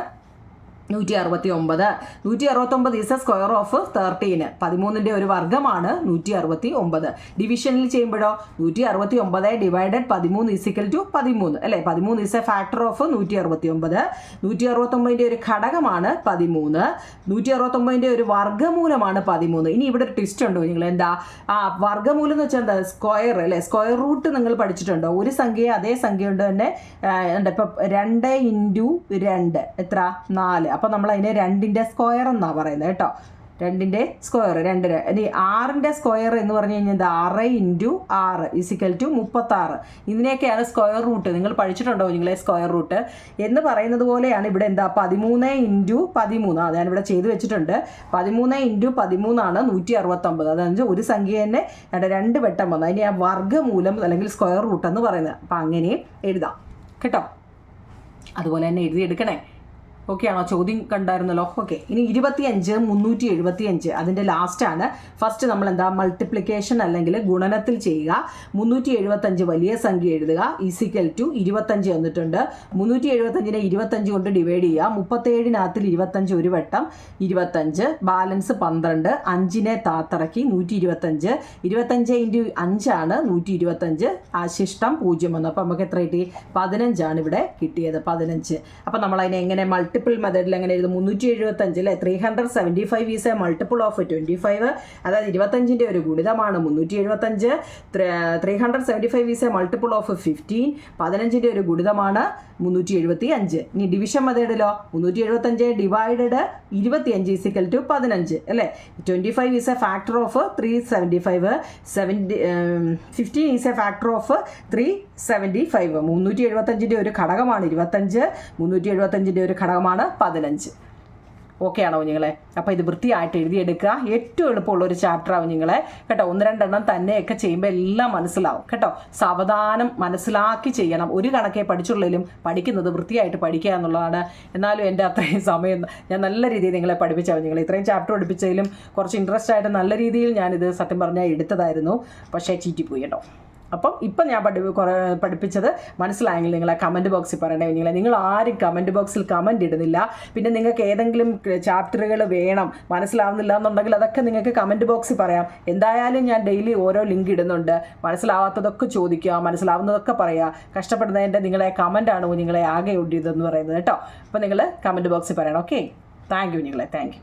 169. 169 ഈസ് എ സ്ക്വയർ ഓഫ് 13. 13ന്റെ ഒരു വർഗ്ഗമാണ് 169. ഡിവിഷനിൽ ചെയ്യുമ്പോഴോ 169 ഡിവൈഡഡ് 13 ഈസിക്കൽ ടു 13 അല്ലേ. 13 ഈസ് എ ഫാക്ടർ ഓഫ് 169. 169ന്റെ ഒരു ഘടകമാണ് 13. 169ന്റെ ഒരു വർഗ്ഗമൂലമാണ് 13. ഇനി ഇവിടെ ഒരു ട്വിസ്റ്റ് ഉണ്ടോ നിങ്ങൾ എന്താ വർഗ്ഗമൂലം എന്ന് വെച്ചാൽ എന്താ സ്ക്വയർ അല്ലേ. സ്ക്വയർ റൂട്ട് നിങ്ങൾ പഠിച്ചിട്ടുണ്ടോ. ഒരു സംഖ്യ അതേ സംഖ്യ കൊണ്ട് തന്നെ ഇപ്പം 2 × 2 എത്ര 4. അപ്പോൾ നമ്മൾ അതിനെ 2ന്റെ സ്ക്വയർ എന്നാണ് പറയുന്നത് കേട്ടോ. 2ന്റെ സ്ക്വയർ 2. ഇനി 6ന്റെ സ്ക്വയർ എന്ന് പറഞ്ഞു കഴിഞ്ഞാൽ എന്താ 6 × 6 ഈസിക്കൽ ടു 36. ഇതിനെയൊക്കെയാണ് സ്ക്വയർ റൂട്ട്. നിങ്ങൾ പഠിച്ചിട്ടുണ്ടോ നിങ്ങളെ സ്ക്വയർ റൂട്ട് എന്ന് പറയുന്നത് പോലെയാണ് ഇവിടെ എന്താ 13 × 13. അത് ഞാനിവിടെ ചെയ്ത് വെച്ചിട്ടുണ്ട്. 13 × 13 169. അതായത് ഒരു സംഖ്യ തന്നെ 2 വട്ടം വന്നു. അതിന് ആ വർഗ്ഗമൂലം അല്ലെങ്കിൽ സ്ക്വയർ റൂട്ട് എന്ന് പറയുന്നത്. അപ്പം അങ്ങനെ എഴുതാം കേട്ടോ. അതുപോലെ തന്നെ എഴുതിയെടുക്കണേ. ഓക്കെ ആണോ? ചോദ്യം കണ്ടായിരുന്നല്ലോ. ഓക്കെ. ഇനി 25 375 അതിൻ്റെ ലാസ്റ്റാണ്. ഫസ്റ്റ് നമ്മൾ എന്താ മൾട്ടിപ്ലിക്കേഷൻ അല്ലെങ്കിൽ ഗുണനത്തിൽ ചെയ്യുക. 375 വലിയ സംഖ്യ എഴുതുക ഈസിക്കൽ ടു 25 വന്നിട്ടുണ്ട്. 375നെ 25 കൊണ്ട് ഡിവൈഡ് ചെയ്യുക. 37 25 ഒരു വട്ടം 25 ബാലൻസ് 12 5നെ താത്തിറക്കി 125. 25 × 5 125. ശിഷ്ടം 0 വന്നു. അപ്പോൾ നമുക്ക് എത്ര കിട്ടി 15 ഇവിടെ കിട്ടിയത് 15. അപ്പോൾ നമ്മൾ അതിനെ എങ്ങനെ മൾട്ടിപ്പിൾ മെത്തേഡിൽ എങ്ങനെ എഴുതും 375 അല്ലേ. 375 ഈസ് എ മൾട്ടിപ്പിൾ ഓഫ് 25. അതായത് 25ന്റെ ഒരു ഗുണിതമാണ് 375. 375 ഈസ് എ മൾട്ടിപ്പിൾ ഓഫ് 15. 15ന്റെ ഒരു ഗുണിതമാണ് 375. ഇനി ഡിവിഷൻ മെത്തേഡിലോ 375 ഡിവൈഡഡ് 25 ഈസിക്കൽ ടു 15 അല്ലേ. 25 is A factor of 375. 15 is A factor of 375. 375ന്റെ ഒരു ഘടകമാണ് 25. 375ന്റെ ഒരു ഘടകമാണ് 15. ഓക്കെ ആണോ നിങ്ങളെ? അപ്പോൾ ഇത് വൃത്തിയായിട്ട് എഴുതിയെടുക്കുക. ഏറ്റവും എളുപ്പമുള്ളൊരു ചാപ്റ്ററാവും നിങ്ങളെ കേട്ടോ. 1-2 എണ്ണം തന്നെയൊക്കെ ചെയ്യുമ്പോൾ എല്ലാം മനസ്സിലാവും കേട്ടോ. സാവധാനം മനസ്സിലാക്കി ചെയ്യണം. ഒരു കണക്കേ പഠിച്ചുള്ളതിലും പഠിക്കുന്നത് വൃത്തിയായിട്ട് പഠിക്കുക എന്നുള്ളതാണ്. എന്നാലും എൻ്റെ അത്രയും സമയം ഞാൻ നല്ല രീതിയിൽ നിങ്ങളെ പഠിപ്പിച്ചാൽ നിങ്ങൾ ഇത്രയും ചാപ്റ്റർ പഠിപ്പിച്ചതിലും കുറച്ച് ഇൻട്രസ്റ്റ് ആയിട്ട് നല്ല രീതിയിൽ ഞാനിത് സത്യം പറഞ്ഞാൽ എടുത്തതായിരുന്നു. പക്ഷേ ചീറ്റിപ്പോയി കേട്ടോ. അപ്പം ഇപ്പം ഞാൻ പഠിപ്പിച്ചത് മനസ്സിലായെങ്കിൽ നിങ്ങളെ കമൻറ്റ് ബോക്സിൽ പറയണേ. നിങ്ങൾ ആരും കമൻറ്റ് ബോക്സിൽ കമൻറ്റ് ഇടുന്നില്ല. പിന്നെ നിങ്ങൾക്ക് ഏതെങ്കിലും ചാപ്റ്ററുകൾ വേണം മനസ്സിലാവുന്നില്ല എന്നുണ്ടെങ്കിൽ അതൊക്കെ നിങ്ങൾക്ക് കമൻറ്റ് ബോക്സിൽ പറയാം. എന്തായാലും ഞാൻ ഡെയിലി ഓരോ ലിങ്ക് ഇടുന്നുണ്ട്. മനസ്സിലാവാത്തതൊക്കെ ചോദിക്കുക, മനസ്സിലാവുന്നതൊക്കെ പറയുക. കഷ്ടപ്പെടുന്നതിൻ്റെ നിങ്ങളെ കമൻറ്റാണ് നിങ്ങളെ ആകെ ഇതെന്ന് പറയുന്നത് കേട്ടോ. അപ്പോൾ നിങ്ങൾ കമൻറ്റ് ബോക്സിൽ പറയണം. ഓക്കെ. താങ്ക് യു നിങ്ങളെ. Thank you.